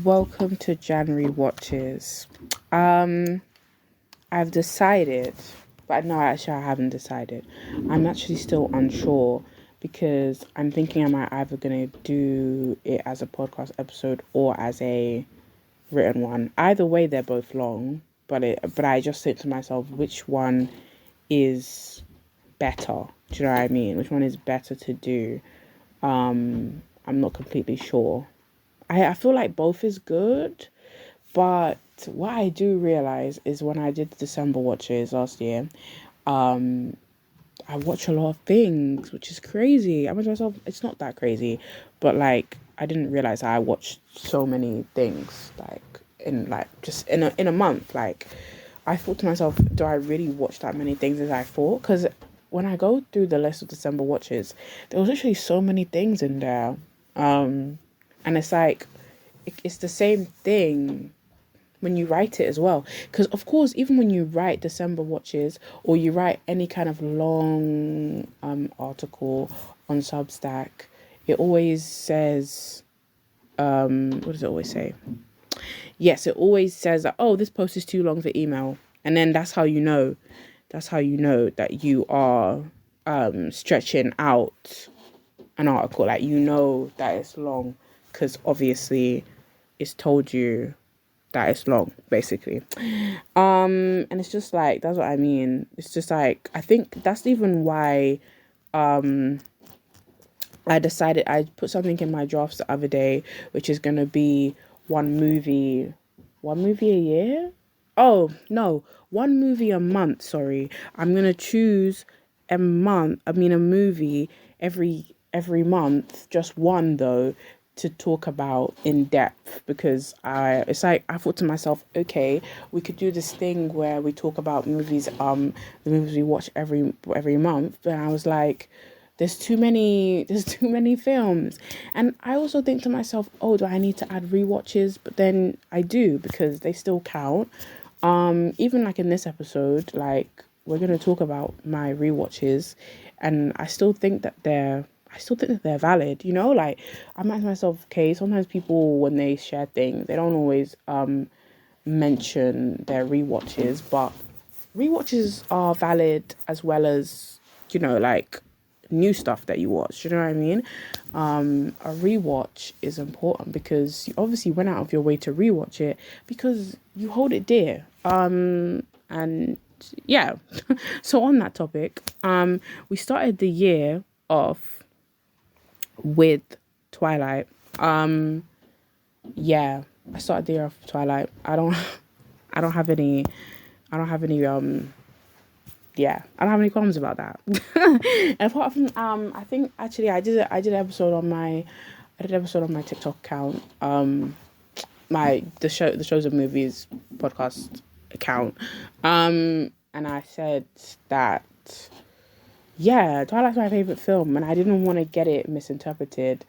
Welcome to January Watches. I've decided, but no, actually I haven't decided. I'm actually still unsure because I'm thinking I might either gonna do it as a podcast episode or as a written one. Either way, they're both long, but I just think to myself, which one is better? Do you know what I mean? Which one is better to do? I'm not completely sure. I feel like both is good, but what I do realize is when I did the December watches last year, um, I watch a lot of things, which is crazy. I went to myself, it's not that crazy, but like I didn't realize I watched so many things just in a month. Like I thought to myself, do I really watch that many things as I thought? Because when I go through the list of December watches, there was literally so many things in there. And it's like, it's the same thing when you write it as well. Because, of course, even when you write December watches or you write any kind of long article on Substack, it always says, what does it always say? Yes, it always says that, oh, this post is too long for email. And then that's how you know that you are stretching out an article. Like, you know that it's long because obviously it's told you that it's long, basically. And it's just like, that's what I mean. It's just like, I think that's even why I decided, I put something in my drafts the other day, which is gonna be one movie a year. Oh no, one movie a month. Sorry, I'm gonna choose a movie every month, just one though, to talk about in depth, because it's like I thought to myself, okay, we could do this thing where we talk about movies, the movies we watch every month, but I was like, there's too many films. And I also think to myself, oh, do I need to add rewatches? But then I do, because they still count. Even like in this episode, like we're gonna talk about my rewatches, and I still think that they're valid, like I'm asking myself, okay, sometimes people when they share things, they don't always mention their rewatches, but rewatches are valid as well as, like new stuff that you watch. You know what I mean? A rewatch is important because you obviously went out of your way to rewatch it because you hold it dear. And yeah. So on that topic, we started the year off with Twilight. Yeah, I started the year off with Twilight. I don't have any I don't have any yeah, I don't have any qualms about that. And apart from I think actually I did an episode on my TikTok account, the shows and movies podcast account, and I said that, yeah, Twilight's my favorite film, and I didn't want to get it misinterpreted,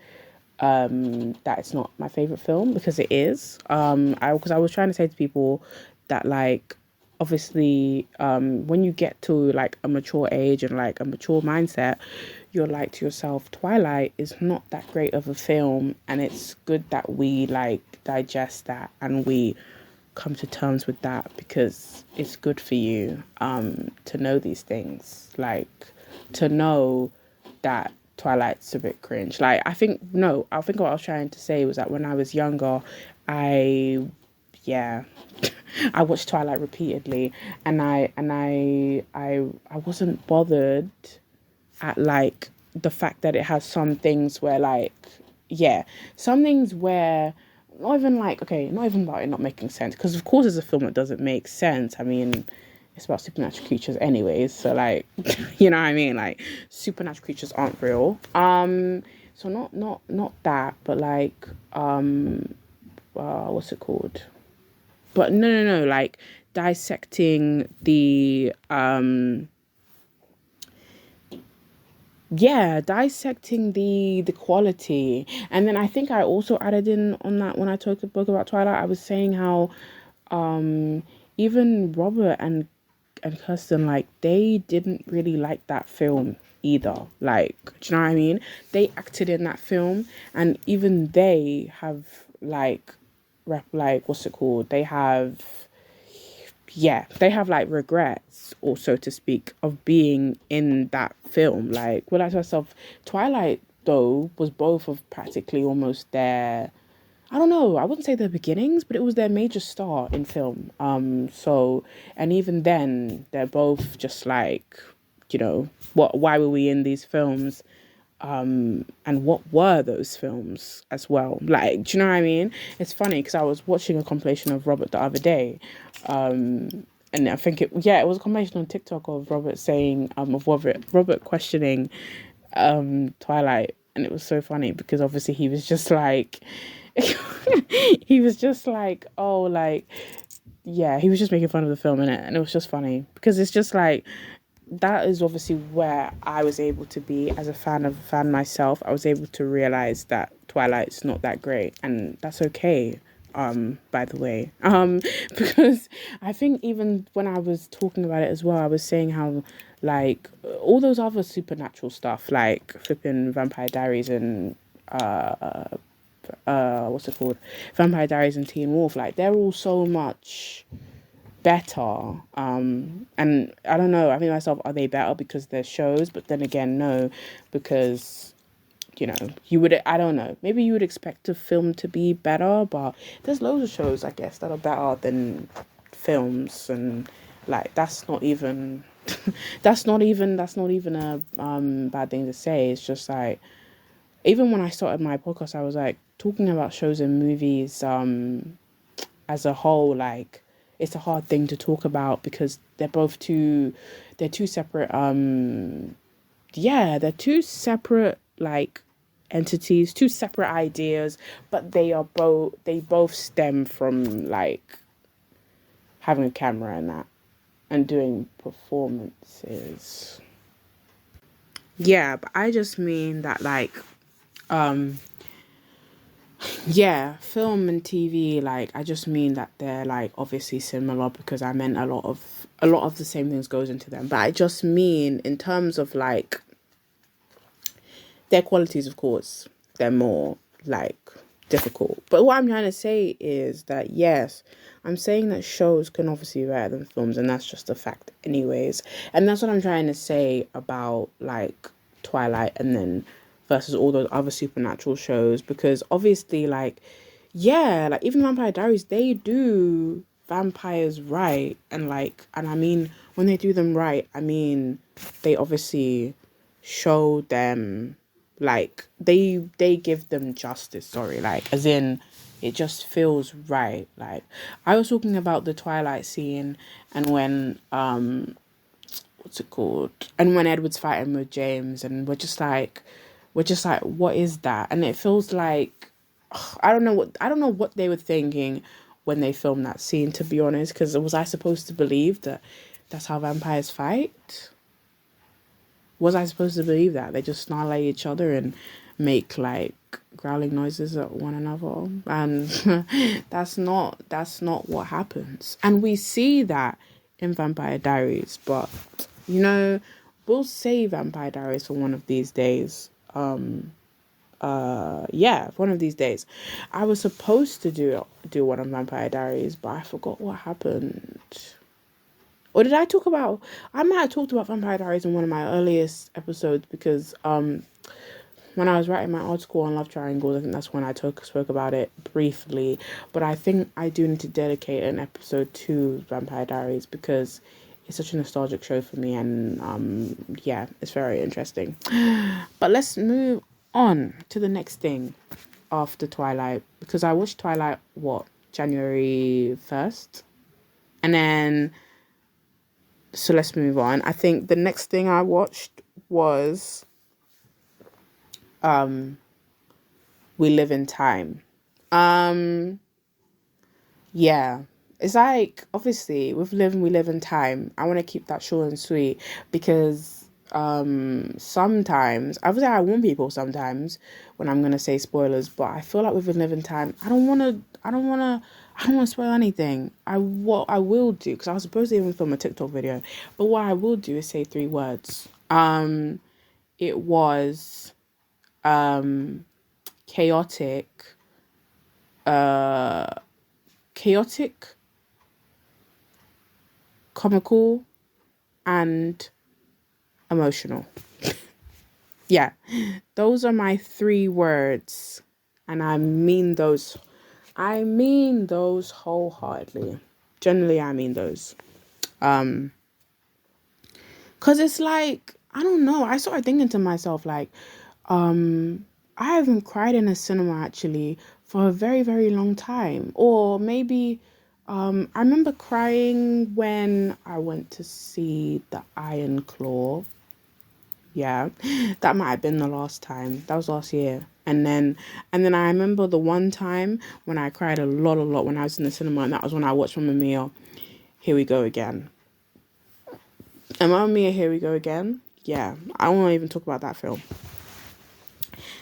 that it's not my favorite film, because it is. Because I was trying to say to people that, like, obviously, when you get to like a mature age and like a mature mindset, you're like to yourself, Twilight is not that great of a film, and it's good that we like digest that and we come to terms with that, because it's good for you to know these things, like to know that Twilight's a bit cringe. Like, I think what I was trying to say was that when I was younger, I yeah I watched Twilight repeatedly, and I wasn't bothered at like the fact that it has some things where, like, yeah, some things where not even like, okay, not even about it not making sense, because of course it's a film that doesn't make sense. I mean, it's about supernatural creatures anyways, so like you know what I mean, like supernatural creatures aren't real. So not that, but like what's it called? But no, like dissecting the the quality. And then I think I also added in on that when I spoke about Twilight. I was saying how even Robert and Kirsten, like, they didn't really like that film either. Like, do you know what I mean? They acted in that film, and even they have, like, like, what's it called? They have like regrets, or so to speak, of being in that film. Like, when I tell myself, Twilight though was both of practically almost their, I don't know, I wouldn't say their beginnings, but it was their major star in film. So, and even then, they're both just like, why were we in these films? And what were those films as well? Like, do you know what I mean? It's funny because I was watching a compilation of Robert the other day, and I think it was a compilation on TikTok of Robert saying, of Robert questioning, Twilight, and it was so funny because obviously he was just like, he was just like, oh, like, yeah, he was just making fun of the film in it, and it was just funny because it's just like, that is obviously where I was able to be as a fan myself. I was able to realize that Twilight's not that great, and that's okay. By the way, because I think even when I was talking about it as well, I was saying how, like, all those other supernatural stuff, like flipping Vampire Diaries and what's it called, Vampire Diaries and Teen Wolf, like, they're all so much better. And I don't know, I think myself, are they better because they're shows? But then again, no, because you would, I don't know, maybe you would expect a film to be better, but there's loads of shows, I guess, that are better than films. And like, that's not even that's not even a bad thing to say. It's just like, even when I started my podcast, I was like talking about shows and movies as a whole. Like, it's a hard thing to talk about because they're two separate they're two separate, like, entities, two separate ideas, but they both stem from, like, having a camera and that, and doing performances. Yeah, but I just mean that, like, film and TV, like, I just mean that they're, like, obviously similar because I meant a lot of the same things goes into them. But I just mean in terms of, like, their qualities, of course, they're more, like, difficult. But what I'm trying to say is that, yes, I'm saying that shows can obviously be better than films, and that's just a fact anyways. And that's what I'm trying to say about, like, Twilight and then versus all those other supernatural shows, because obviously, like, yeah, like, even Vampire Diaries, they do vampires right, and, like, and I mean, when they do them right, I mean, they obviously show them, like, they give them justice, sorry, like, as in, it just feels right. Like, I was talking about the Twilight scene, and when what's it called, and when Edward's fighting with James, and we're just like, what is that? And it feels like, I don't know what they were thinking when they filmed that scene, to be honest, because was I supposed to believe that that's how vampires fight? Was I supposed to believe that they just snarl at each other and make, like, growling noises at one another? And that's not what happens. And we see that in Vampire Diaries, but we'll save Vampire Diaries for one of these days. One of these days. I was supposed to do one on Vampire Diaries, but I forgot what happened. Or did I talk about... I might have talked about Vampire Diaries in one of my earliest episodes because when I was writing my article on love triangles, I think that's when I spoke about it briefly. But I think I do need to dedicate an episode to Vampire Diaries because it's such a nostalgic show for me, and it's very interesting. But let's move on to the next thing after Twilight, because I watched Twilight, January 1st? And then... So let's move on. I think the next thing I watched was We Live in Time. Yeah. It's like, obviously, with We Live in Time, I want to keep that short and sweet because sometimes, obviously I warn people sometimes when I'm going to say spoilers, but I feel like with We Live in Time, I don't want to spoil anything. What I will do, because I was supposed to even film a TikTok video, but what I will do is say 3 words. It was chaotic, chaotic, comical, and emotional. Yeah, those are my 3 words, and I mean those. I mean those wholeheartedly. Generally, I mean those. Um, cause it's like, I don't know. I started thinking to myself like, I haven't cried in a cinema actually for a very, very long time. Or maybe, I remember crying when I went to see The Iron Claw. Yeah, that might have been the last time. That was last year. And then I remember the one time when I cried a lot when I was in the cinema, and that was when I watched Mamma Mia, Here We Go Again. And Mamma Mia, Here We Go Again. Yeah, I won't even talk about that film.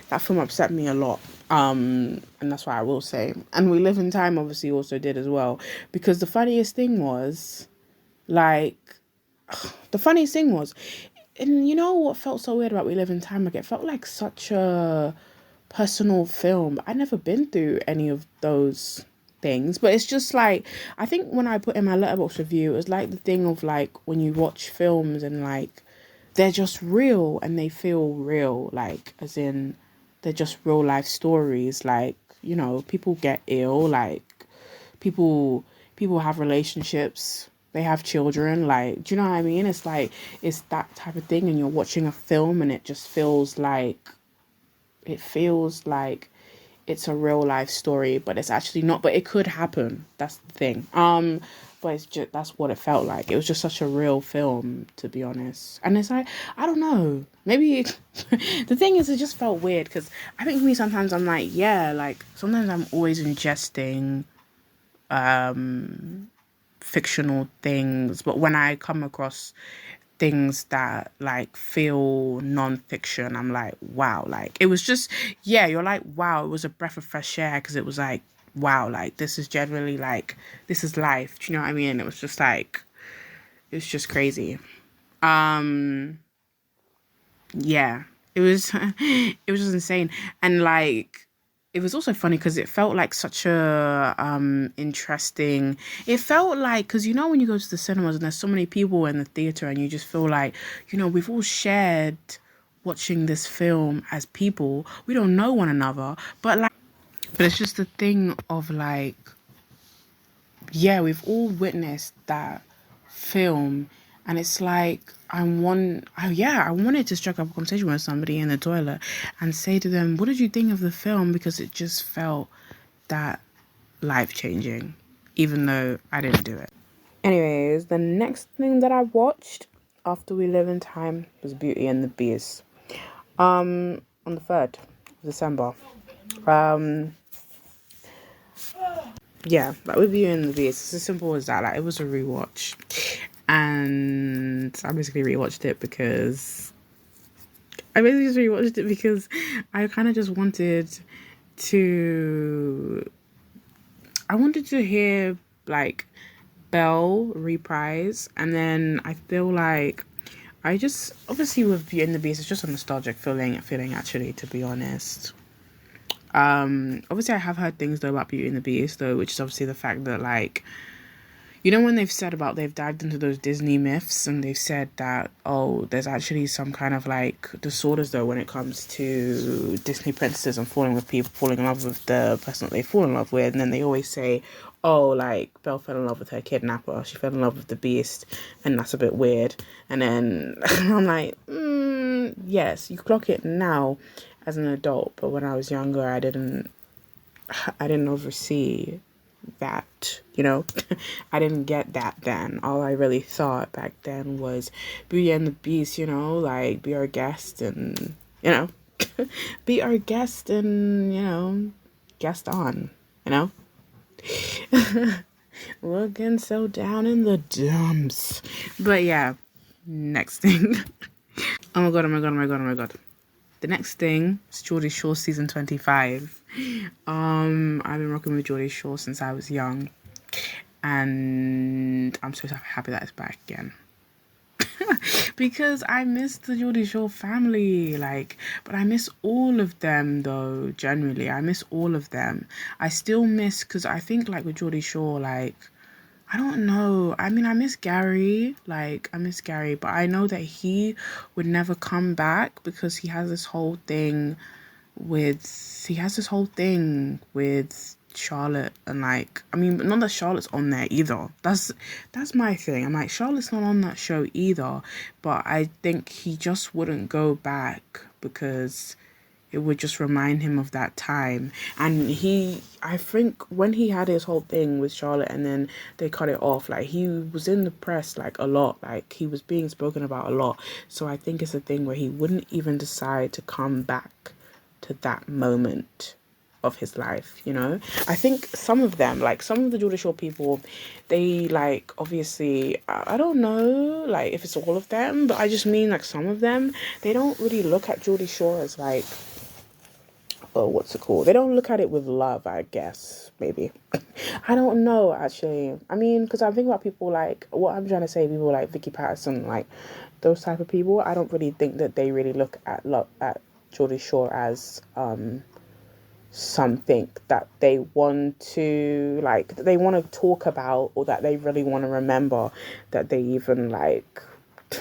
That film upset me a lot. And that's why I will say. And We Live in Time obviously also did as well. Because the funniest thing was, like, the funniest thing was, and you know what felt so weird about We Live in Time? Like, it felt like such a personal film. I never been through any of those things, but it's just like, I think when I put in my letterbox review, it was like the thing of like when you watch films and like they're just real and they feel real, like as in they're just real life stories. Like, you know, people get ill, like people people have relationships, they have children, like, do you know what I mean? It's like, it's that type of thing, and you're watching a film and it feels like it's a real life story, but it's actually not, but it could happen. That's the thing. But it's just, that's what it felt like. It was just such a real film, to be honest. And it's like, I don't know, maybe the thing is, it just felt weird because I think for me sometimes I'm like, yeah, like sometimes I'm always ingesting fictional things, but when I come across things that like feel non-fiction, I'm like, wow, like it was just, yeah, you're like, wow, it was a breath of fresh air, because it was like, wow, like this is generally like, this is life, do you know what I mean? It was just like, it's just crazy. um yeah, it was it was just insane. And like, it was also funny because it felt like such a interesting, it felt like, because you know when you go to the cinemas and there's so many people in the theater and you just feel like, you know, we've all shared watching this film as people, we don't know one another, but it's just the thing of like, yeah, we've all witnessed that film, and it's like, I wanted to strike up a conversation with somebody in the toilet and say to them, what did you think of the film? Because it just felt that life changing, even though I didn't do it. Anyways, the next thing that I watched after We Live in Time was Beauty and the Beast. On the 3rd of December. Um, yeah, like with Beauty and the Beast, it's as simple as that. Like, it was a rewatch, and I basically rewatched it because I kind of just to wanted to hear like Belle reprise, and then I feel like I just, obviously with Beauty and the Beast, it's just a nostalgic feeling actually, to be honest. Obviously I have heard things though about Beauty and the Beast though, which is obviously the fact that like, you know, when they've dived into those Disney myths and they've said that, oh, there's actually some kind of like disorders though when it comes to Disney princesses and falling in love with the person that they fall in love with. And then they always say, oh, like Belle fell in love with her kidnapper, she fell in love with the Beast, and that's a bit weird. And then I'm like, yes, you clock it now as an adult, but when I was younger, I didn't oversee that, you know. I didn't get that then. All I really thought back then was Beauty and the Beast, you know, like be our guest and, you know, be our guest and, you know, guest on, you know. Looking so down in the dumps. But yeah, next thing. Oh my god, oh my god, oh my god, oh my god. The next thing is Geordie Shore season 25. I've been rocking with Geordie Shore since I was young, and I'm so happy that it's back again. because I miss the Geordie Shore family, like, but I miss all of them though, generally. I miss all of them. I still miss, because I think, like, with Geordie Shore, like, I don't know. I mean, I miss Gary. Like, I miss Gary, but I know that he would never come back because he has this whole thing with Charlotte, and, like, I mean, not that Charlotte's on there either. That's my thing. I'm like, Charlotte's not on that show either, but I think he just wouldn't go back because it would just remind him of that time. And I think when he had his whole thing with Charlotte and then they cut it off, like, he was in the press, like, a lot. Like, he was being spoken about a lot. So I think it's a thing where he wouldn't even decide to come back to that moment of his life, you know. I think some of them, like some of the Geordie Shore people, they, like, obviously, I don't know, like, if it's all of them, but I just mean, like, some of them, they don't really look at Geordie Shore as, like, oh, what's it called? They don't look at it with love, I guess, maybe. I don't know, actually. I mean, because I'm thinking about people like, what I'm trying to say, people like Vicky Patterson, like, those type of people, I don't really think that they really look at Geordie Shore as something that they want to, like, that they want to talk about, or that they really want to remember that they even, like,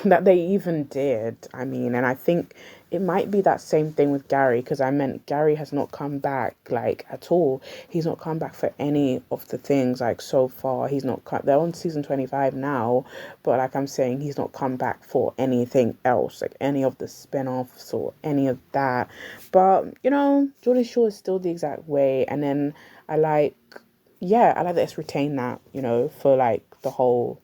that they even did. I mean, and I think it might be that same thing with Gary, because I meant Gary has not come back, like, at all. He's not come back for any of the things, like, so far. He's not they're on season 25 now, but, like, I'm saying, he's not come back for anything else, like any of the spin-offs or any of that. But, you know, Geordie Shore is still the exact way. And then I like that it's retained that, you know, for, like, the whole,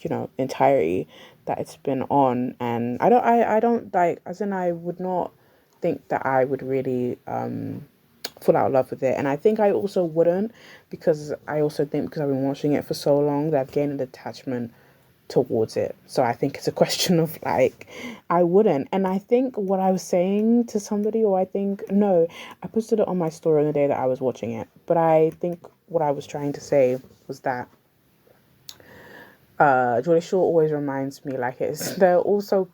you know, entirety that it's been on. And I don't like, as in, I would not think that I would really fall out of love with it. And I think I also wouldn't, because I also think, because I've been watching it for so long, that I've gained an attachment towards it. So I think it's a question of, like, I wouldn't. And I think what I was saying to somebody, or I posted it on my story on the day that I was watching it, but I think what I was trying to say was that Geordie Shore always reminds me, like, they're also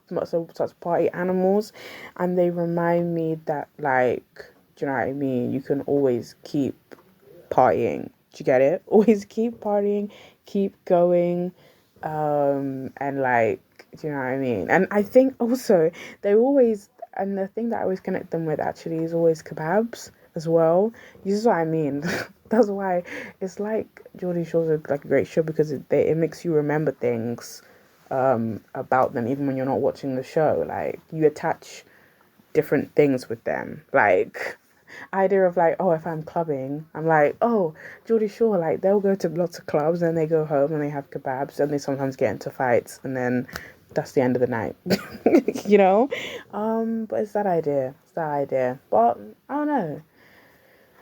such party animals, and they remind me that, like, do you know what I mean? You can always keep partying. Do you get it? Always keep partying, keep going, and, like, do you know what I mean? And I think also and the thing that I always connect them with, actually, is always kebabs as well. This is what I mean. That's why it's like Geordie Shore's like a great show, because it makes you remember things about them, even when you're not watching the show. Like, you attach different things with them. Like, idea of, like, oh, if I'm clubbing, I'm like, oh, Geordie Shore, like, they'll go to lots of clubs, and they go home and they have kebabs, and they sometimes get into fights, and then that's the end of the night. You know? But it's that idea. But I don't know.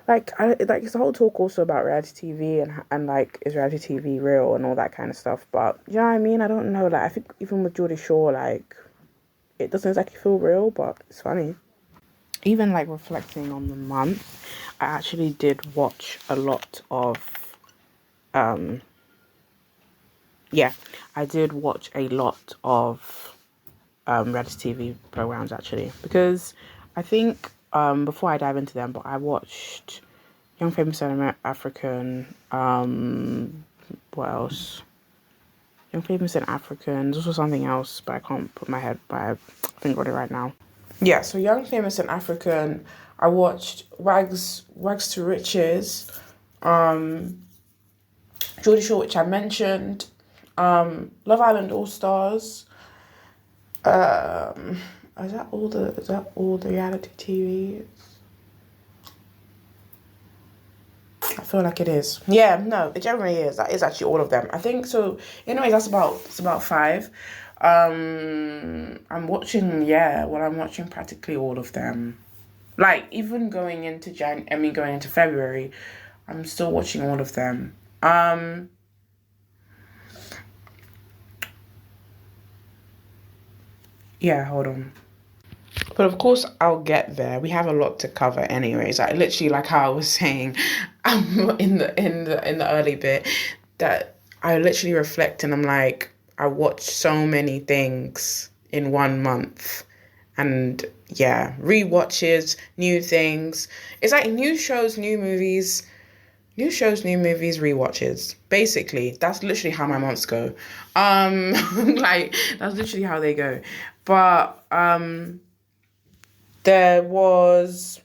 Like, it's a whole talk also about reality TV, and like, is reality TV real and all that kind of stuff. But, you know what I mean? I don't know. Like, I think even with Geordie Shore, like, it doesn't exactly feel real, but it's funny. Even, like, reflecting on the month, I actually did watch a lot of, I did watch a lot of reality TV programs, actually, because I think, before I dive into them, but I watched Young Famous and African, what else? Young Famous and African, this was something else, but I can't put my head, but I think got it right now. Yeah, so Young Famous and African, I watched Rags to Riches, Geordie Shore, which I mentioned, Love Island All Stars. Is that all the reality TV? I feel like it is. Yeah, no, it generally is. That is actually all of them, I think. So, anyways, it's about 5. I'm watching practically all of them. Like, even going into February, I'm still watching all of them. Yeah, hold on. But of course, I'll get there. We have a lot to cover, anyways. Like, literally, like how I was saying, in the early bit, that I literally reflect, and I'm like, I watch so many things in 1 month. And yeah, rewatches, new things. It's like new shows, new movies, rewatches. Basically, that's literally how my months go. Like, that's literally how they go. But there was...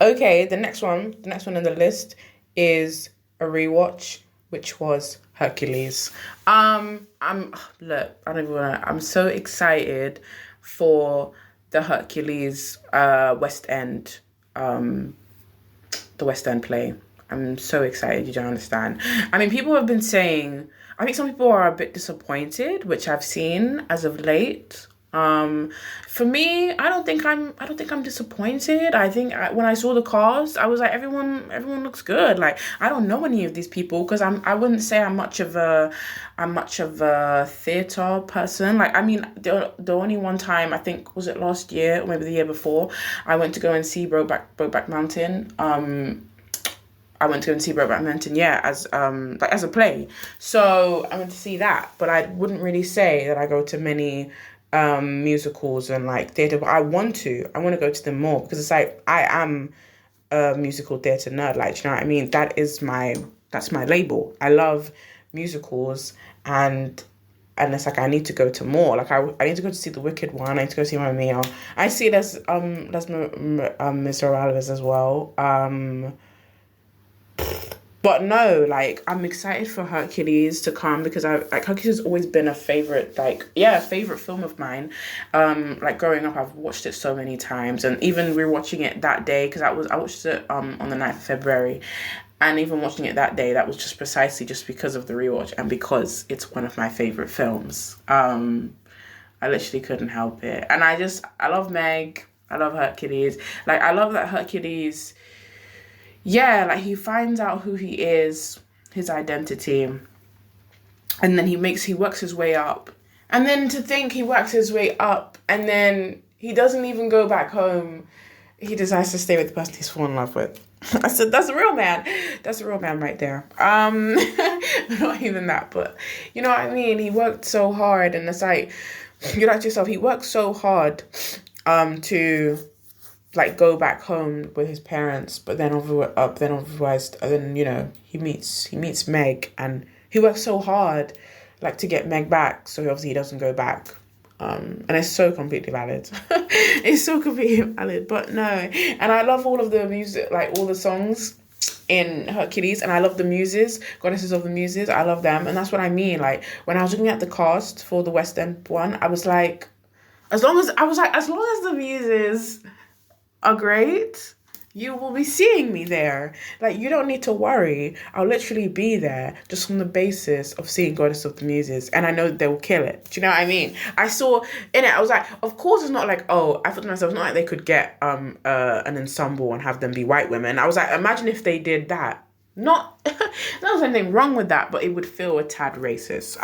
Okay, the next one on the list is a rewatch, which was Hercules. I'm so excited for the Hercules West End, the West End play. I'm so excited, you don't understand. I mean, people have been saying, I think some people are a bit disappointed, which I've seen as of late. For me, I don't think I'm disappointed. I think when I saw the cast, I was like, everyone looks good. Like, I don't know any of these people because I wouldn't say I'm much of a theatre person. Like, I mean, the only one time, I think, was it last year or maybe the year before, I went to go and see Brokeback Mountain. I went to go and see Brokeback Mountain, as a play. So I went to see that, but I wouldn't really say that I go to many musicals and like theatre, but I want to go to them more because it's like I am a musical theatre nerd. Like, do you know what I mean? That's my label. I love musicals, and it's like I need to go to more. Like I need to go to see The Wicked one. I need to go see Mamma Mia. I see there's Mr. Morales as well. But no, like, I'm excited for Hercules to come because Hercules has always been a favorite film of mine. Like, growing up, I've watched it so many times, and even rewatching it that day, because I watched it on the 9th of February, and even watching it that day, that was just precisely just because of the rewatch and because it's one of my favorite films. I literally couldn't help it. And I love Meg. I love Hercules. Like, I love that Hercules... Yeah, like, he finds out who he is, his identity, and then he works his way up. And then to think he works his way up, and then he doesn't even go back home. He decides to stay with the person he's fallen in love with. I said, that's a real man. That's a real man right there. Not even that, but you know what I mean? He worked so hard, and it's like, you're like to yourself, he worked so hard to... like, go back home with his parents, but then you know, he meets Meg, and he works so hard, like, to get Meg back, so obviously he doesn't go back, and it's so completely valid. It's so completely valid, but no, and I love all of the music, like, all the songs in Hercules, and I love the muses, goddesses of the muses, I love them, and that's what I mean, like, when I was looking at the cast for the West End one, I was like, as long as the muses are great, you will be seeing me there. Like, you don't need to worry. I'll literally be there just from the basis of seeing Goddess of the Muses, and I know they will kill it. Do you know what I mean? I saw in it, I was like, of course it's not like, oh, I thought to myself, it's not like they could get an ensemble and have them be white women. I was like, imagine if they did that. Not there's anything wrong with that, but it would feel a tad racist.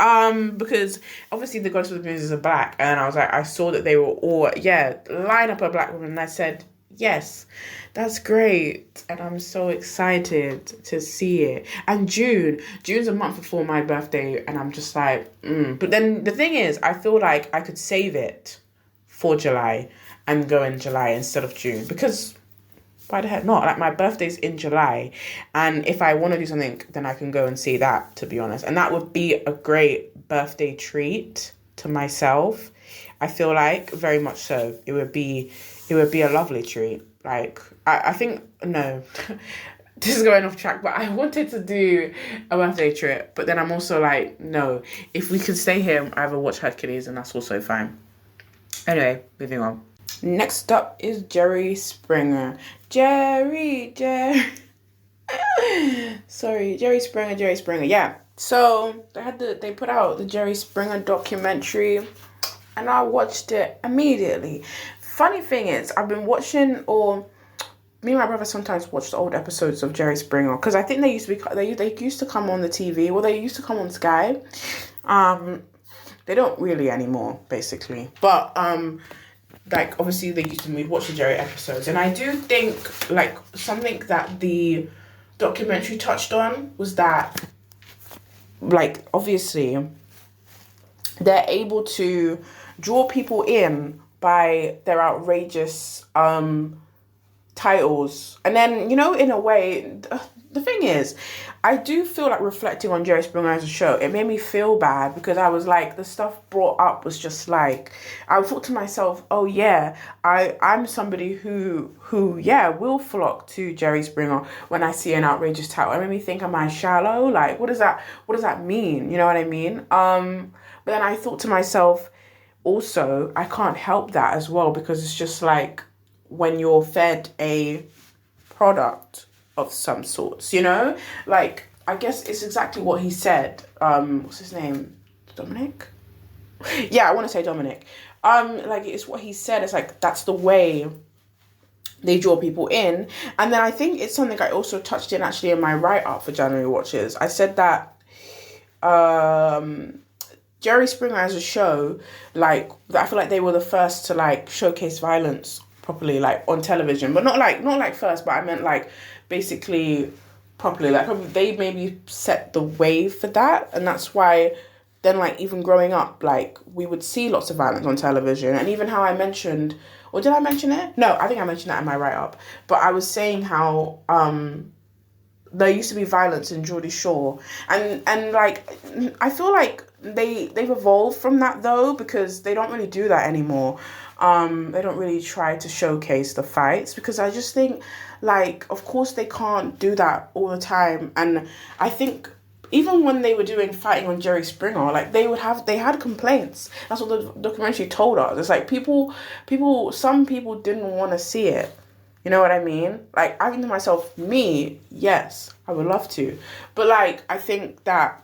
Because obviously the Goddess of the Muses are black, and I was like, I saw that they were all, line up a black woman, and I said, yes, that's great, and I'm so excited to see it. And June's a month before my birthday, and I'm just like, But then the thing is, I feel like I could save it for July and go in July instead of June, because why the heck not? Like, my birthday's in July, and if I want to do something, then I can go and see that, to be honest. And that would be a great birthday treat to myself. I feel like, very much so. It would be a lovely treat. Like, I think, no, this is going off track, but I wanted to do a birthday trip, but then I'm also like, no, if we could stay here, either watch Hercules, and that's also fine. Anyway, moving on. Next up is Jerry Springer. Jerry Springer, yeah. So, they put out the Jerry Springer documentary, and I watched it immediately. Funny thing is, I've been watching, or me and my brother sometimes watch the old episodes of Jerry Springer, because I think they used to come on the TV. Well, they used to come on Sky. They don't really anymore, basically. But like, obviously they used to watch the Jerry episodes, and I do think, like, something that the documentary touched on was that, like, obviously they're able to draw people in by their outrageous titles. And then, you know, in a way, the thing is, I do feel like reflecting on Jerry Springer as a show, it made me feel bad because I was like, the stuff brought up was just like, I thought to myself, oh yeah, I'm somebody who will flock to Jerry Springer when I see an outrageous title. It made me think, am I shallow? Like, what does that mean? You know what I mean? But then I thought to myself, also, I can't help that as well, because it's just like when you're fed a product of some sorts, you know? Like, I guess it's exactly what he said. What's his name? Dominic? Yeah, I want to say Dominic. Like, it's what he said. It's like, that's the way they draw people in. And then I think it's something I also touched in actually in my write-up for January Watches. I said that Jerry Springer as a show, like, I feel like they were the first to like showcase violence properly, like on television, but not like first, but I meant like basically properly, like probably they maybe set the wave for that. And that's why then, like, even growing up, like, we would see lots of violence on television. And even how I mentioned, or did I mention it? No, I think I mentioned that in my write-up, but I was saying how there used to be violence in Geordie Shore, and like, I feel like they've evolved from that though, because they don't really do that anymore. They don't really try to showcase the fights, because I just think, like, of course they can't do that all the time. And I think even when they were doing fighting on Jerry Springer, like, they had complaints. That's what the documentary told us. It's like some people didn't want to see it. You know what I mean? Like, I think to myself, me, yes, I would love to. But, like, I think that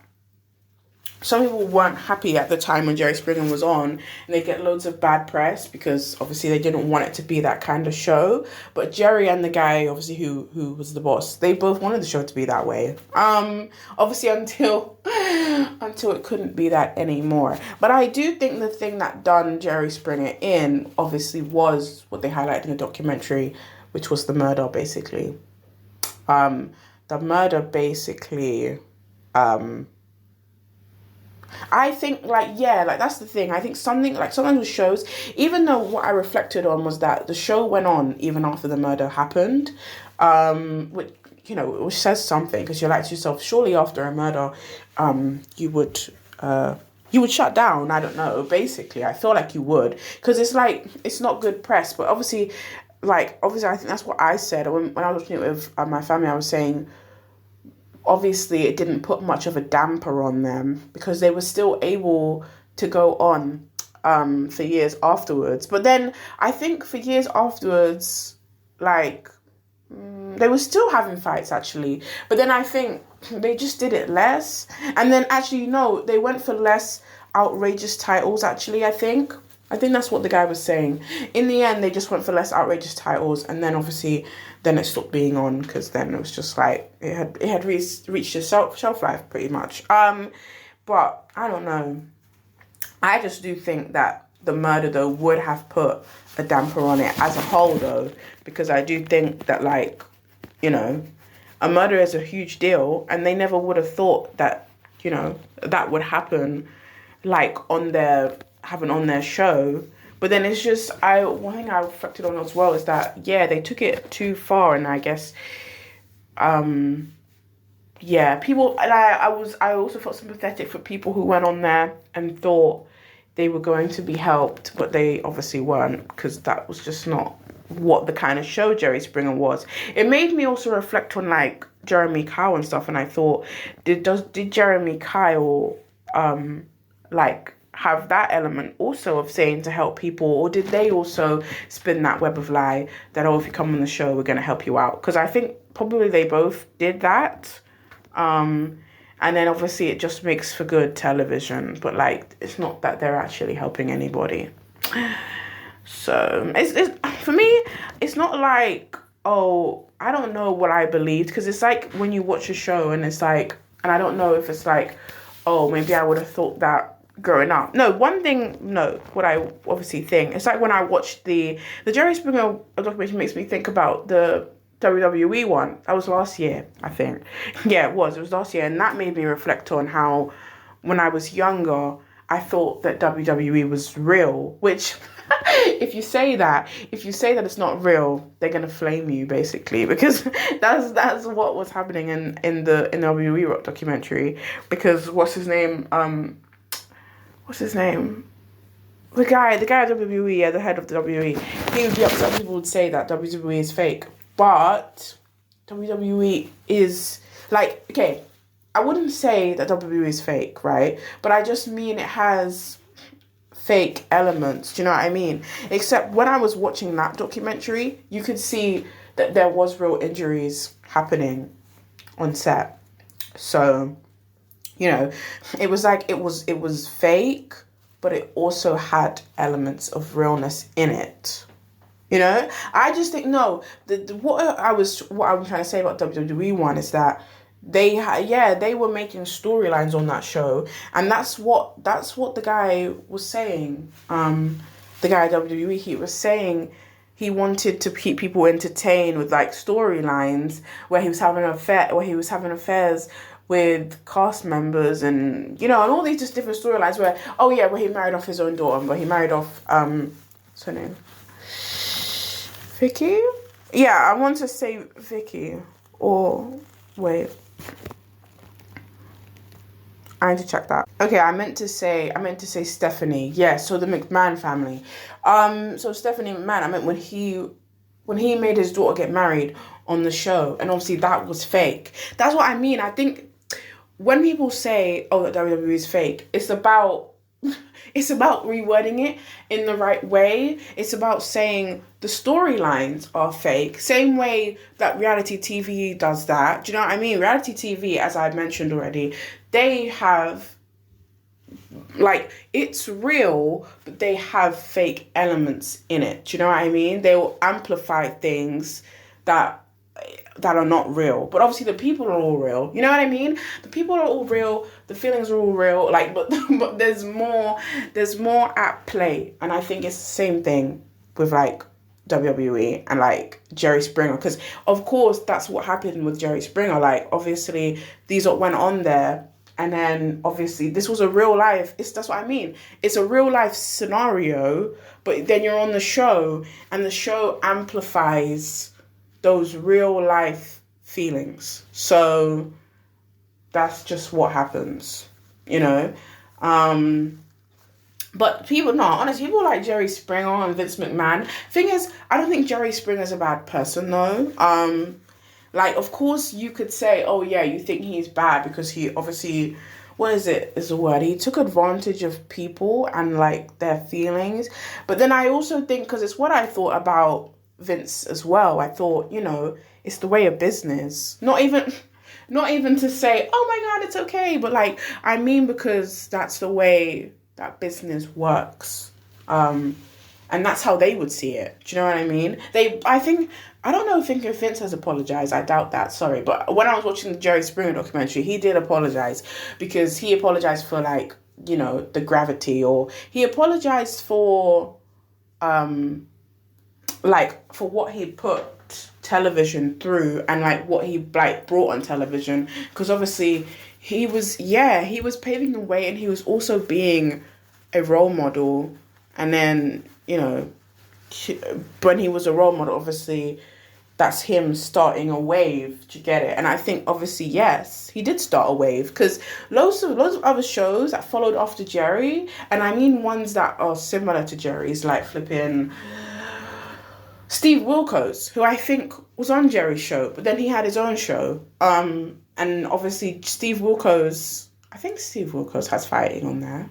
some people weren't happy at the time when Jerry Springer was on, and they get loads of bad press because obviously they didn't want it to be that kind of show. But Jerry and the guy, obviously, who was the boss, they both wanted the show to be that way. Obviously until it couldn't be that anymore. But I do think the thing that done Jerry Springer in, obviously, was what they highlighted in the documentary, which was the murder, basically. I think, like, yeah, like, that's the thing. I think sometimes with shows, even though what I reflected on was that the show went on even after the murder happened, which says something, because you're like to yourself, surely after a murder, you would shut down. I don't know, basically. I feel like you would, because it's like, it's not good press. But obviously, I think that's what I said. When I was watching it with my family, I was saying, obviously it didn't put much of a damper on them, because they were still able to go on for years afterwards. But then I think for years afterwards, like, they were still having fights, actually. But then I think they just did it less. And then actually, no, they went for less outrageous titles, actually, I think. That's what the guy was saying. In the end, they just went for less outrageous titles, and then obviously, then it stopped being on, because then it was just like, it had reached a shelf life, pretty much. But I don't know. I just do think that the murder, though, would have put a damper on it as a whole, though, because I do think that, like, you know, a murder is a huge deal, and they never would have thought that, you know, that would happen, like, on their show. But then it's just, one thing I reflected on as well is that, yeah, they took it too far. And I guess, people, and I also felt sympathetic for people who went on there and thought they were going to be helped, but they obviously weren't, because that was just not what the kind of show Jerry Springer was. It made me also reflect on, like, Jeremy Kyle and stuff, and I thought, did Jeremy Kyle, like, have that element also of saying to help people, or did they also spin that web of lie that, oh, if you come on the show, we're going to help you out? Because I think probably they both did that. And then obviously it just makes for good television, but, like, it's not that they're actually helping anybody. So it's for me, it's not like, oh, I don't know what I believed, because it's like when you watch a show and it's like, and I don't know if it's like, oh, maybe I would have thought that growing up. What I obviously think, it's like when I watched the Jerry Springer documentary, makes me think about the WWE one. That was last year, I think. Yeah, it was last year, and that made me reflect on how when I was younger, I thought that WWE was real, which if you say that it's not real, they're gonna flame you basically, because that's what was happening in the WWE documentary. Because what's his name? The guy at WWE, yeah, the head of the WWE, he would be upset. People would say that WWE is fake, but WWE is like, okay, I wouldn't say that WWE is fake, right? But I just mean it has fake elements. Do you know what I mean? Except when I was watching that documentary, you could see that there was real injuries happening on set. So, you know, it was like it was fake, but it also had elements of realness in it. You know, I just think no. What I'm trying to say about WWE one is that they were making storylines on that show, and that's what the guy was saying. The guy at WWE, he was saying he wanted to keep people entertained with like storylines where he was having affairs with cast members, and and all these just different storylines where he married off his own daughter, but he married off what's her name? Vicky? Yeah, I want to say Vicky. Or wait. I need to check that. Okay, I meant to say Stephanie. Yeah, so the McMahon family. So Stephanie McMahon, I meant when he made his daughter get married on the show, and obviously that was fake. That's what I mean. I think when people say, that WWE is fake, it's about rewording it in the right way. It's about saying the storylines are fake. Same way that reality TV does that. Do you know what I mean? Reality TV, as I mentioned already, they have, like, it's real, but they have fake elements in it. Do you know what I mean? They will amplify things that are not real, but obviously the people are all real. You know what I mean? The people are all real. The feelings are all real. Like, but there's more at play, and I think it's the same thing with like WWE and like Jerry Springer, because of course that's what happened with Jerry Springer. Like, obviously these went on there, and then obviously this was a real life. That's what I mean. It's a real life scenario, but then you're on the show, and the show amplifies those real life feelings. So that's just what happens, But people like Jerry Springer and Vince McMahon. Thing is, I don't think Jerry Springer's a bad person though. Like, of course you could say, oh yeah, you think he's bad because he obviously, he took advantage of people and like their feelings. But then I also think, because it's what I thought about Vince as well. I thought, it's the way of business. Not even to say, oh my God, it's okay. But like, I mean, because that's the way that business works. And that's how they would see it. Do you know what I mean? I don't think if Vince has apologized. I doubt that. Sorry. But when I was watching the Jerry Springer documentary, he did apologize, because he apologized for like, the gravity, or he apologized for, like, for what he put television through and like what he like brought on television, because obviously he was paving the way, and he was also being a role model. And then when he was a role model, obviously that's him starting a wave. Do you get it? And I think obviously, yes, he did start a wave, because loads of other shows that followed after Jerry, and I mean ones that are similar to Jerry's, like flipping Steve Wilkos, who I think was on Jerry's show, but then he had his own show. And obviously I think Steve Wilkos has fighting on there.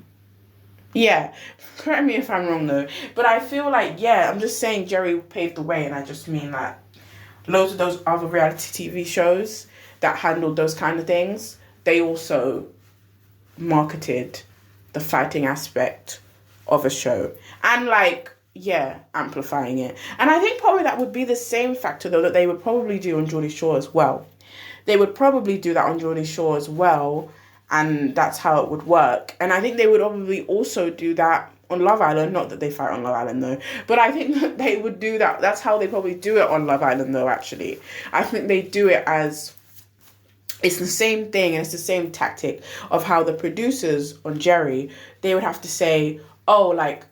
Yeah, correct me if I'm wrong though. But I feel like, I'm just saying Jerry paved the way, and I just mean that loads of those other reality TV shows that handled those kind of things, they also marketed the fighting aspect of a show. And like, amplifying it. And I think probably that would be the same factor though that they would probably do on Geordie Shore as well. They would probably do that on Geordie Shore as well, and that's how it would work. And I think they would probably also do that on Love Island. Not that they fight on Love Island though, but I think that they would do that. That's how they probably do it on Love Island though, actually. I think they do it as it's the same thing, and it's the same tactic of how the producers on Jerry, they would have to say, oh, like,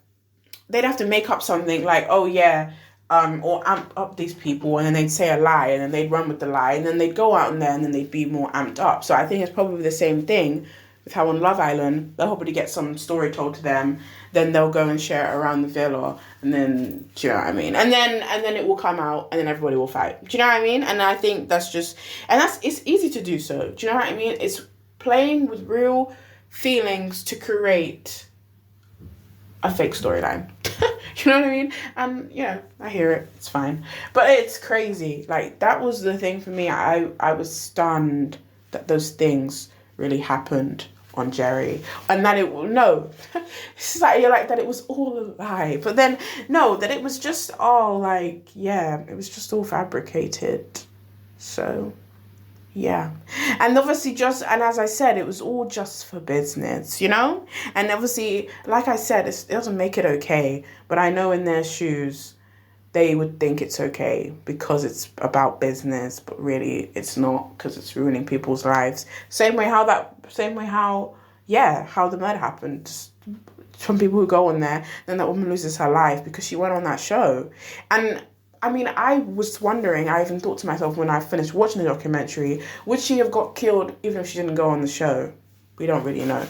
they'd have to make up something like, oh yeah, or amp up these people, and then they'd say a lie, and then they'd run with the lie, and then they'd go out in there, and then they'd be more amped up. So I think it's probably the same thing with how on Love Island, they'll probably get some story told to them, then they'll go and share it around the villa, and then, do you know what I mean? And then it will come out, and then everybody will fight. Do you know what I mean? And I think that's just, it's easy to do so. Do you know what I mean? It's playing with real feelings to create a fake storyline. You know what I mean? And yeah, I hear it. It's fine. But it's crazy. Like, that was the thing for me. I was stunned that those things really happened on Jerry. And that it's like, you're like, that it was all a lie. But then, no, that it was just all like, yeah, it was just all fabricated. So, yeah. And obviously and as I said, it was all just for business, you know? And obviously, like I said, it doesn't make it okay. But I know in their shoes, they would think it's okay because it's about business, but really it's not, because it's ruining people's lives. Same way how the murder happened. Some people who go on there, then that woman loses her life because she went on that show. And I mean, I was wondering, I even thought to myself when I finished watching the documentary, would she have got killed even if she didn't go on the show? We don't really know.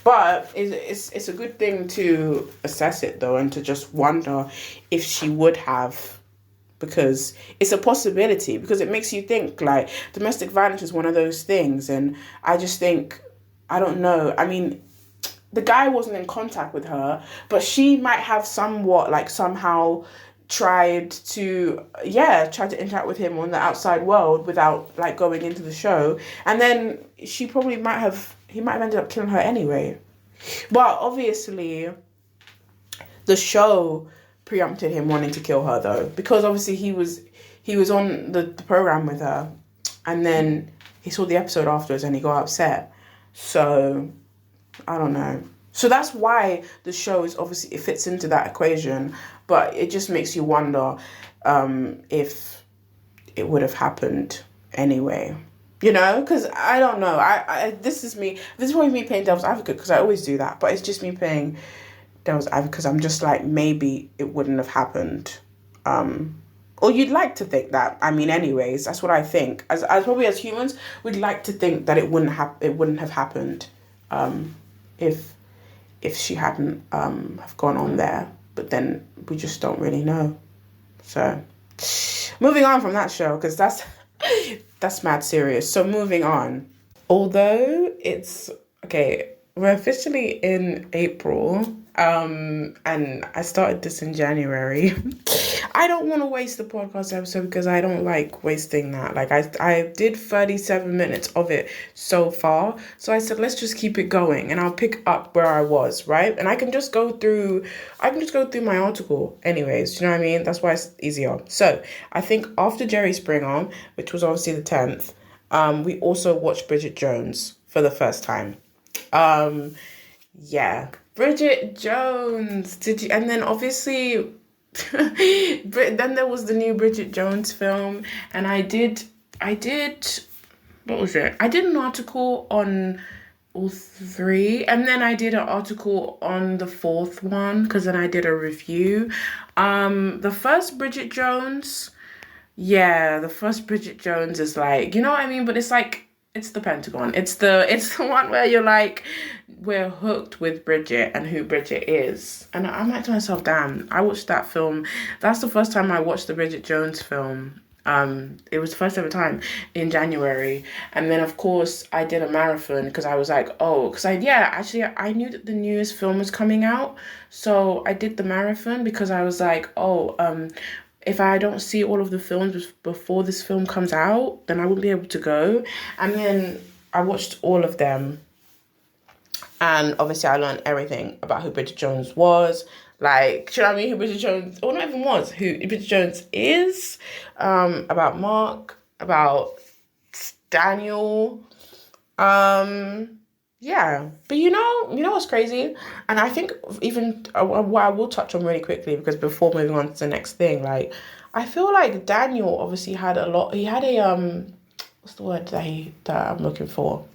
But it's a good thing to assess it, though, and to just wonder if she would have, because it's a possibility, because it makes you think, like, domestic violence is one of those things. And I just think, I don't know. I mean, the guy wasn't in contact with her, but she might have somewhat, like, somehow tried to interact with him on the outside world without, like, going into the show. And then he might have ended up killing her anyway. But obviously, the show preempted him wanting to kill her, though, because obviously he was on the program with her, and then he saw the episode afterwards and he got upset. So I don't know. So that's why the show is obviously, it fits into that equation, but it just makes you wonder if it would have happened anyway. You know, because I don't know. This is probably me playing devil's advocate, because I always do that, but it's just me playing devil's advocate because I'm just like, maybe it wouldn't have happened. Or you'd like to think that. I mean, anyways, that's what I think. As probably as humans, we'd like to think that it wouldn't have happened if she hadn't have gone on there. But then we just don't really know. So, moving on from that show, because that's mad serious. So moving on. Although it's okay, we're officially in April. And I started this in January. I don't want to waste the podcast episode because I don't like wasting that. Like, I did 37 minutes of it so far. So I said, let's just keep it going and I'll pick up where I was, right? And I can just go through my article anyways. Do you know what I mean? That's why it's easier. So I think after Jerry Springer, which was obviously the 10th, we also watched Bridget Jones for the first time. Yeah. Bridget Jones. And then obviously, then there was the new Bridget Jones film, and I did, what was it? I did an article on all three, and then I did an article on the fourth one, because then I did a review. The first Bridget Jones is like, you know what I mean? But it's like, it's the Pentagon. It's the one where you're like, we're hooked with Bridget and who Bridget is. And I'm like to myself, damn, I watched that film. That's the first time I watched the Bridget Jones film. It was the first ever time in January. And then, of course, I did a marathon because I was like, I knew that the newest film was coming out. So I did the marathon because I was like, if I don't see all of the films before this film comes out, then I won't be able to go. And then I watched all of them. And obviously I learned everything about who Bridget Jones was. Like, do you know what I mean? Who Bridget Jones, or not even was, who Bridget Jones is. About Mark, about Daniel. Yeah. But you know what's crazy? And I think even what I will touch on really quickly, because before moving on to the next thing, like, I feel like Daniel obviously had a lot, he had a, what's the word that I'm looking for?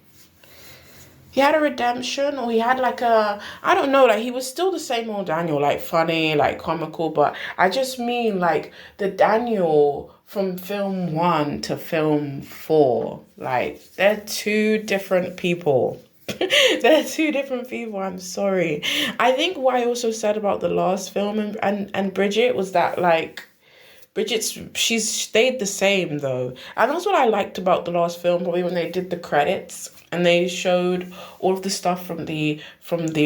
He had a redemption, or he had like I don't know, like he was still the same old Daniel, like funny, like comical, but I just mean like the Daniel from film 1 to film 4, like they're two different people. They're two different people, I'm sorry. I think what I also said about the last film and Bridget was that like she's stayed the same though. And that's what I liked about the last film, probably when they did the credits and they showed all of the stuff from the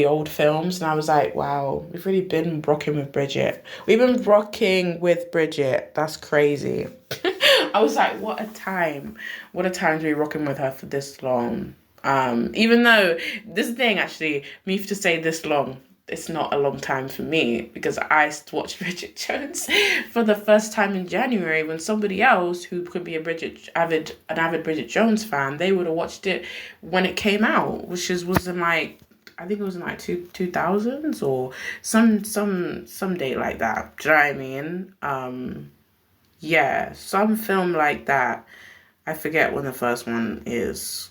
old films, and I was like, wow, we've really been rocking with Bridget. We've been rocking with Bridget. That's crazy. I was like, what a time. What a time to be rocking with her for this long. Even though this thing actually, me to say this long, it's not a long time for me because I watched Bridget Jones for the first time in January when somebody else who could be an avid Bridget Jones fan, they would have watched it when it came out, which was in like, I think it was in like 2000s or some date like that. Do you know what I mean? Yeah, some film like that. I forget when the first one is.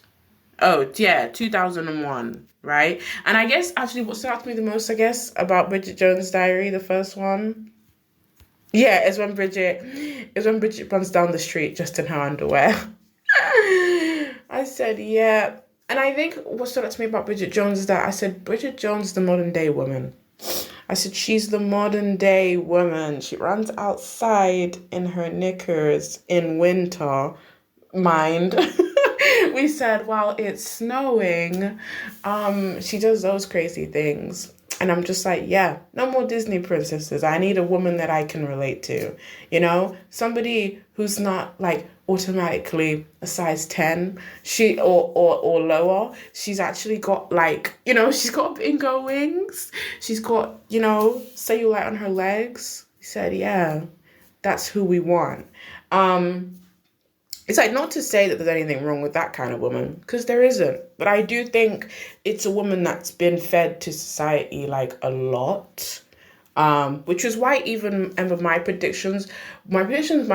Oh, yeah, 2001, right? And I guess actually what stood out to me the most, I guess, about Bridget Jones' Diary, the first one. Yeah, is when Bridget runs down the street just in her underwear. I said, yeah. And I think what stood out to me about Bridget Jones is that I said, Bridget Jones is the modern day woman. I said, she's the modern day woman. She runs outside in her knickers in winter. Mind. We said while it's snowing, she does those crazy things. And I'm just like, yeah, no more Disney princesses. I need a woman that I can relate to. You know, somebody who's not like automatically a size 10, or lower. She's actually got like, you know, she's got bingo wings. She's got, you know, cellulite on her legs. He said, yeah, that's who we want. It's like not to say that there's anything wrong with that kind of woman, because there isn't. But I do think it's a woman that's been fed to society like a lot. Which was why even my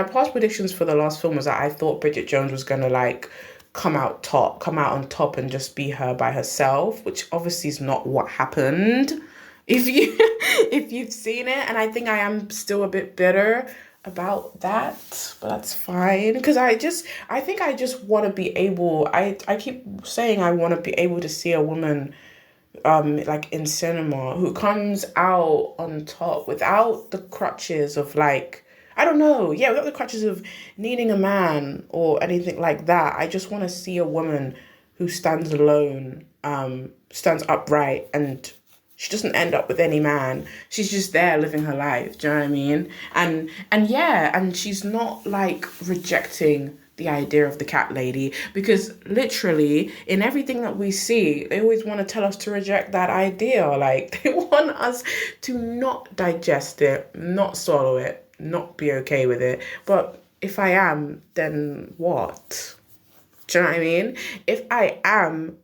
past predictions for the last film was that I thought Bridget Jones was gonna like come out on top and just be her by herself, which obviously is not what happened. If you've seen it, and I think I am still a bit bitter about that, but that's fine because I think I just want to be able, I keep saying I want to be able to see a woman like in cinema who comes out on top without the crutches of like, I don't know, yeah, without the crutches of needing a man or anything like that. I just want to see a woman who stands alone, stands upright, and she doesn't end up with any man. She's just there living her life. Do you know what I mean? And yeah, and she's not like rejecting the idea of the cat lady, because literally in everything that we see, they always want to tell us to reject that idea. Like they want us to not digest it, not swallow it, not be okay with it. But if I am, then what? Do you know what I mean? If I am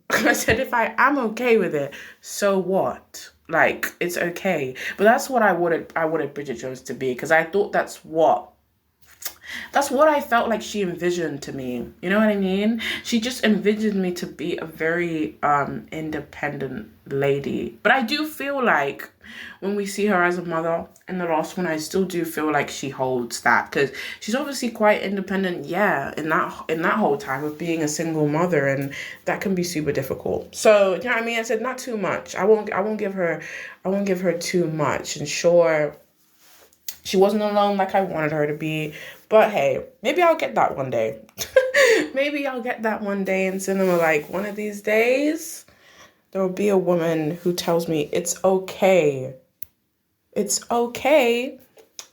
okay with it, so what? Like, it's okay. But that's what I wanted Bridget Jones to be, because I thought that's what I felt like she envisioned to me. You know what I mean? She just envisioned me to be a very independent lady. But I do feel like when we see her as a mother in the last one, I still do feel like she holds that, because she's obviously quite independent, yeah, in that whole time of being a single mother, and that can be super difficult. So, you know what I mean? I said not too much. I won't give her too much. And sure, she wasn't alone like I wanted her to be. But hey, maybe I'll get that one day. Maybe I'll get that one day in cinema. Like, one of these days, there will be a woman who tells me it's okay. It's okay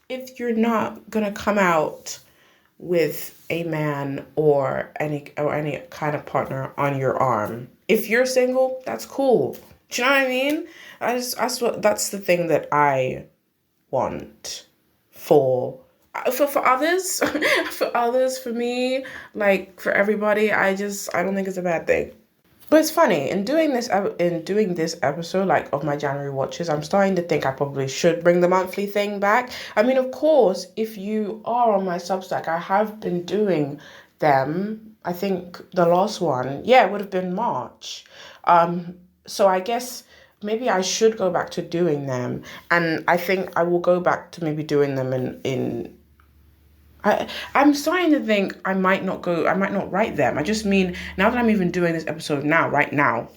if you're not going to come out with a man or any kind of partner on your arm. If you're single, that's cool. Do you know what I mean? That's the thing that I want for others. For me, like for everybody, I don't think it's a bad thing. But it's funny, in doing this episode, like, of my January watches, I'm starting to think I probably should bring the monthly thing back. I mean, of course, if you are on my Substack, I have been doing them I think the last one, yeah, it would have been March. So I guess maybe I should go back to doing them. And I think I will go back to maybe doing them in I'm starting to think I might not write them. I just mean now that I'm even doing this episode now, right now,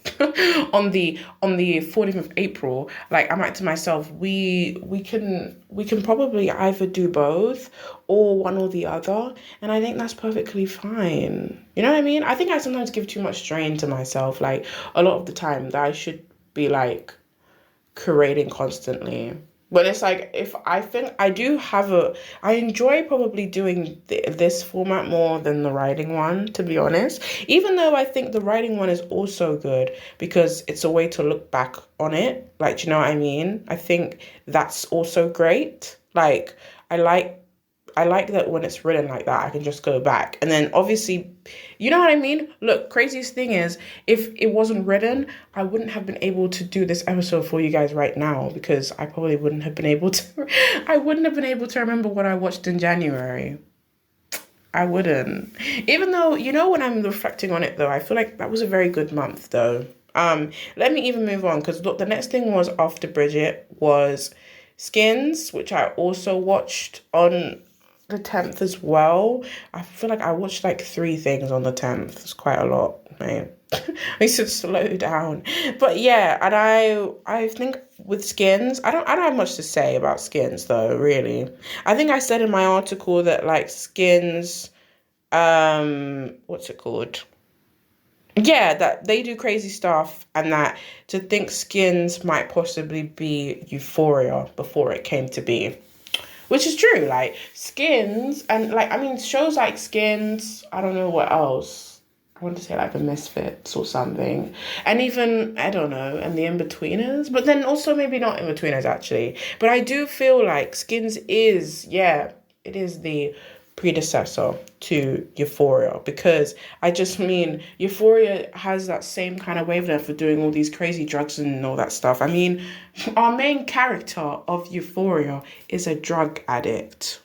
on the 14th of April, like I'm like to myself, we can probably either do both or one or the other. And I think that's perfectly fine. You know what I mean? I think I sometimes give too much strain to myself, like a lot of the time that I should be like curating constantly. But it's like if I think I do have I enjoy probably doing this format more than the writing one, to be honest. Even though I think the writing one is also good because it's a way to look back on it. Like, do you know what I mean? I think that's also great. Like, I like I like that when it's written like that, I can just go back. And then obviously, you know what I mean? Look, craziest thing is, if it wasn't written, I wouldn't have been able to do this episode for you guys right now because I probably wouldn't have been able to, I wouldn't have been able to remember what I watched in January. I wouldn't. Even though, you know, when I'm reflecting on it though, I feel like that was a very good month though. Let me even move on because look, the next thing was after Bridget was Skins, which I also watched on the 10th as well. I feel like I watched like 3 things on the 10th. It's quite a lot, mate. I need to slow down. But yeah, and I think with Skins, I don't have much to say about Skins though, really. I think I said in my article that like Skins, what's it called? Yeah, that they do crazy stuff and that to think Skins might possibly be Euphoria before it came to be. Which is true, like Skins and like I mean shows like Skins, I don't know what else. I want to say like the Misfits or something. And even I don't know, and the In-Betweeners, but then also maybe not In-Betweeners actually. But I do feel like Skins is, yeah, it is the predecessor to Euphoria because I just mean Euphoria has that same kind of wavelength for doing all these crazy drugs and all that stuff. I mean, our main character of Euphoria is a drug addict.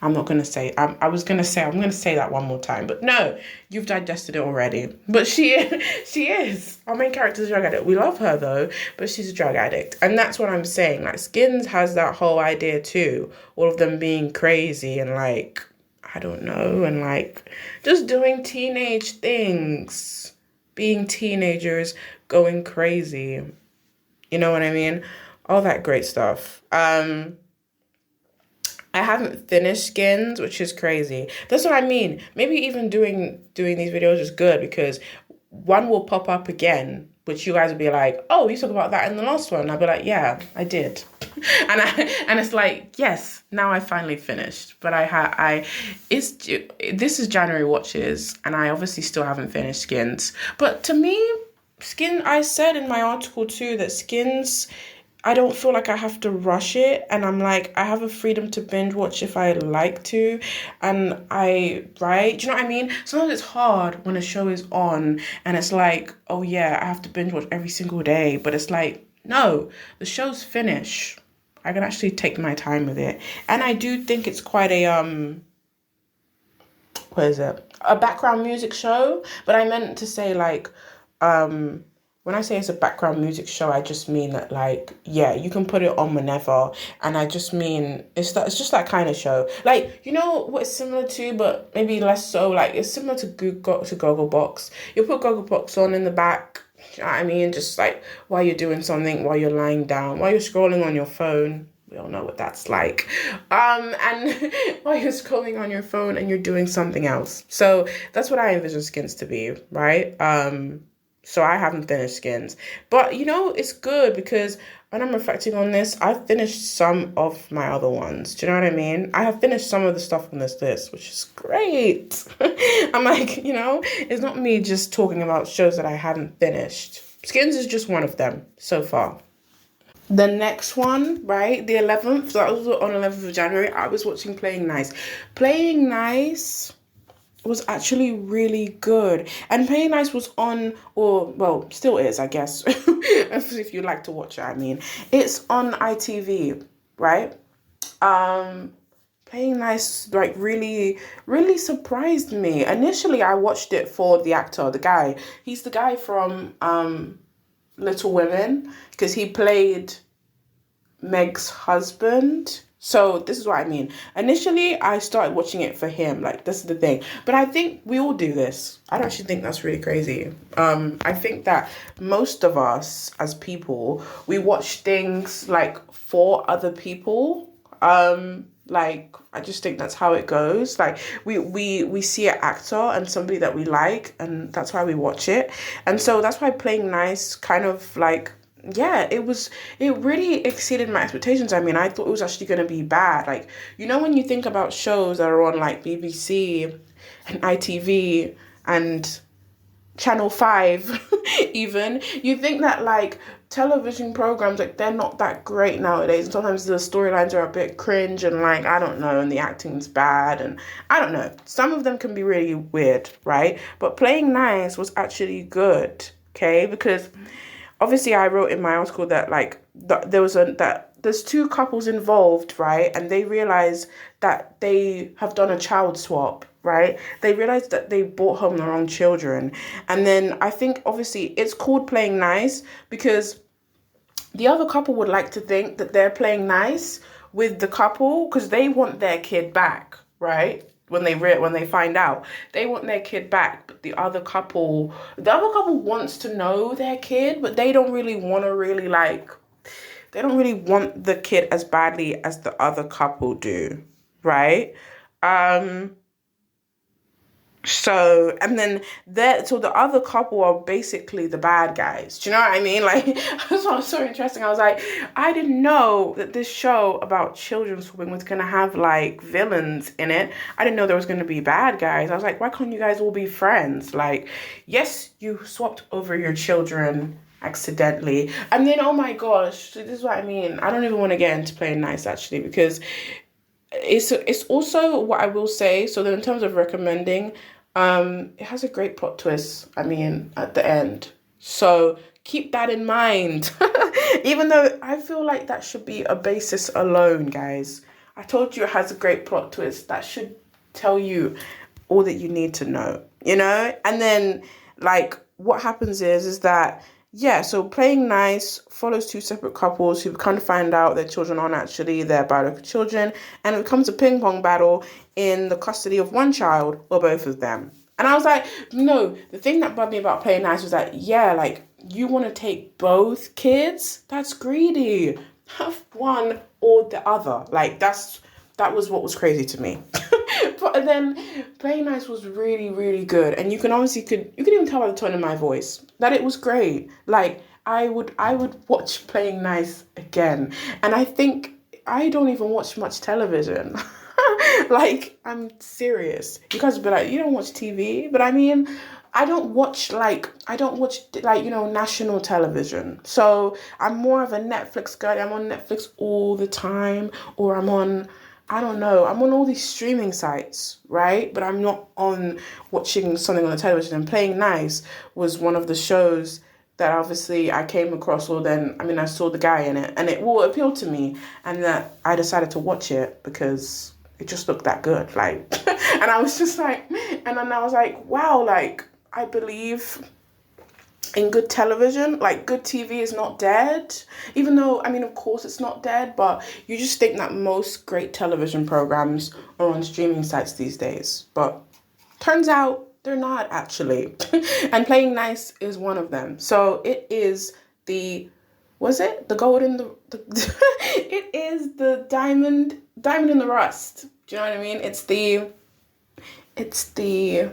I'm not gonna say. I was gonna say. I'm gonna say that one more time, but no, you've digested it already. But she is. Our main character is a drug addict. We love her though, but she's a drug addict, and that's what I'm saying. Like Skins has that whole idea too. All of them being crazy and like I don't know, and like just doing teenage things, being teenagers, going crazy. You know what I mean? All that great stuff. I haven't finished Skins, which is crazy. That's what I mean. Maybe even doing these videos is good because one will pop up again, which you guys will be like, "Oh, you talked about that in the last one." I'll be like, "Yeah, I did," and it's like, yes, now I finally finished. But this is January watches, and I obviously still haven't finished Skins. But to me, I said in my article too that Skins. I don't feel like I have to rush it and I'm like I have a freedom to binge watch if I like to and right, do you know what I mean? Sometimes it's hard when a show is on and it's like, oh yeah, I have to binge watch every single day, but it's like no, the show's finished. I can actually take my time with it. And I do think it's quite a what is it? A background music show, but I meant to say like when I say it's a background music show, I just mean that like, yeah, you can put it on whenever. And I just mean, it's just that kind of show. Like, you know what it's similar to, but maybe less so, like it's similar to Gogglebox. You put Gogglebox on in the back, you know what I mean? Just like while you're doing something, while you're lying down, while you're scrolling on your phone. We all know what that's like. And while you're scrolling on your phone and you're doing something else. So that's what I envision Skins to be, right? So I haven't finished Skins. But, you know, it's good because when I'm reflecting on this, I've finished some of my other ones. Do you know what I mean? I have finished some of the stuff on this list, which is great. I'm like, you know, it's not me just talking about shows that I haven't finished. Skins is just one of them so far. The next one, right, the 11th, so that was on 11th of January, I was watching Playing Nice. Playing Nice was actually really good. And Playing Nice was on, or, well, still is, I guess, if you like to watch it, I mean. It's on ITV, right? Playing Nice, like, really, really surprised me. Initially, I watched it for the actor, the guy. He's the guy from Little Women, because he played Meg's husband. So this is what I mean. Initially, I started watching it for him. Like, this is the thing. But I think we all do this. I don't actually think that's really crazy. I think that most of us as people, we watch things like for other people. Like, I just think that's how it goes. Like, we see an actor and somebody that we like, and that's why we watch it. And so that's why Playing Nice kind of like, yeah, it really exceeded my expectations. I mean, I thought it was actually going to be bad. Like, you know, when you think about shows that are on like BBC and ITV and Channel 5 even, you think that like television programs, like, they're not that great nowadays, and sometimes the storylines are a bit cringe, and like, I don't know, and the acting's bad, and I don't know, some of them can be really weird, right? But Playing Nice was actually good, okay? Because obviously I wrote in my article that like there's two couples involved, right? And they realize that they have done a child swap, right? They realize that they brought home the wrong children. And then I think obviously it's called Playing Nice because the other couple would like to think that they're playing nice with the couple because they want their kid back, right? When they find out, they want their kid back, but the other couple wants to know their kid, but they don't really want the kid as badly as the other couple do, right? So, and then the other couple are basically the bad guys. Do you know what I mean? Like, that's what was so interesting. I was like, I didn't know that this show about children swapping was going to have, like, villains in it. I didn't know there was going to be bad guys. I was like, why can't you guys all be friends? Like, yes, you swapped over your children accidentally. And then, oh my gosh, this is what I mean. I don't even want to get into Playing Nice, actually, because it's also what I will say. So then in terms of recommending, it has a great plot twist, I mean, at the end. So keep that in mind. Even though I feel like that should be a basis alone, guys. I told you it has a great plot twist. That should tell you all that you need to know, you know? And then, like, what happens is that, yeah, so Playing Nice follows two separate couples who kind of find out their children aren't actually their biological children, and it becomes a ping pong battle in the custody of one child or both of them. And I was like, no, the thing that bugged me about Playing Nice was that, yeah, like, you want to take both kids? That's greedy. Have one or the other. Like, that was what was crazy to me. But then Playing Nice was really, really good. And you can even tell by the tone of my voice that it was great. Like, I would watch Playing Nice again. And I think I don't even watch much television. Like, I'm serious. You guys would be like, you don't watch TV? But I mean, I don't watch national television. So I'm more of a Netflix girl. I'm on Netflix all the time, or I'm on all these streaming sites, right? But I'm not on watching something on the television. And Playing Nice was one of the shows that obviously I came across, I saw the guy in it, and it will appeal to me, and that I decided to watch it because it just looked that good. Like, and I was just like, and then I was like, wow, like, I believe in good television. Like, good TV is not dead, even though, I mean, of course it's not dead, but you just think that most great television programs are on streaming sites these days, but turns out they're not, actually. And Playing Nice is one of them. So it is the it is the diamond in the rust. Do you know what I mean? It's the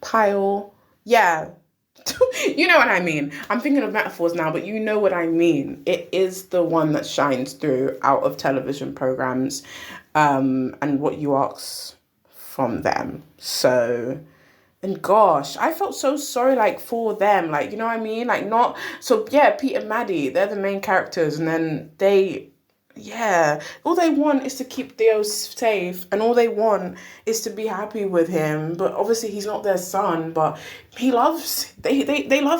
pile. Yeah. You know what I mean. I'm thinking of metaphors now, but you know what I mean. It is the one that shines through out of television programs, and what you ask from them. So, and gosh, I felt so sorry, like, for them, like, you know what I mean? Like, not, so yeah, Pete and Maddie, they're the main characters, and then all they want is to keep Theo safe, and all they want is to be happy with him, but obviously he's not their son, but they love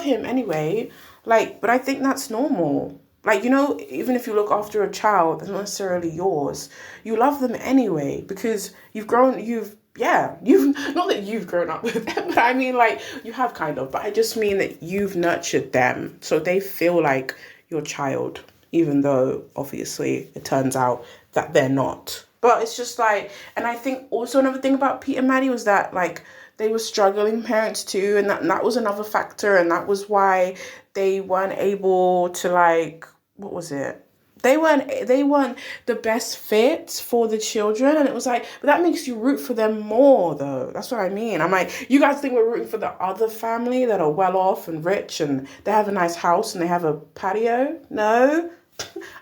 him anyway, like, but I think that's normal. Like, even if you look after a child that's not necessarily yours, you love them anyway because you've not that you've grown up with them, but I mean, like, you have kind of, but I just mean that you've nurtured them. So they feel like your child, even though obviously it turns out that they're not. But it's just like, and I think also another thing about Pete and Maddie was that, like, they were struggling parents too, and that was another factor, and that was why they weren't able to, like, what was it? They weren't the best fit for the children, and it was like, but that makes you root for them more, though. That's what I mean. I'm like, you guys think we're rooting for the other family that are well off and rich and they have a nice house and they have a patio? No,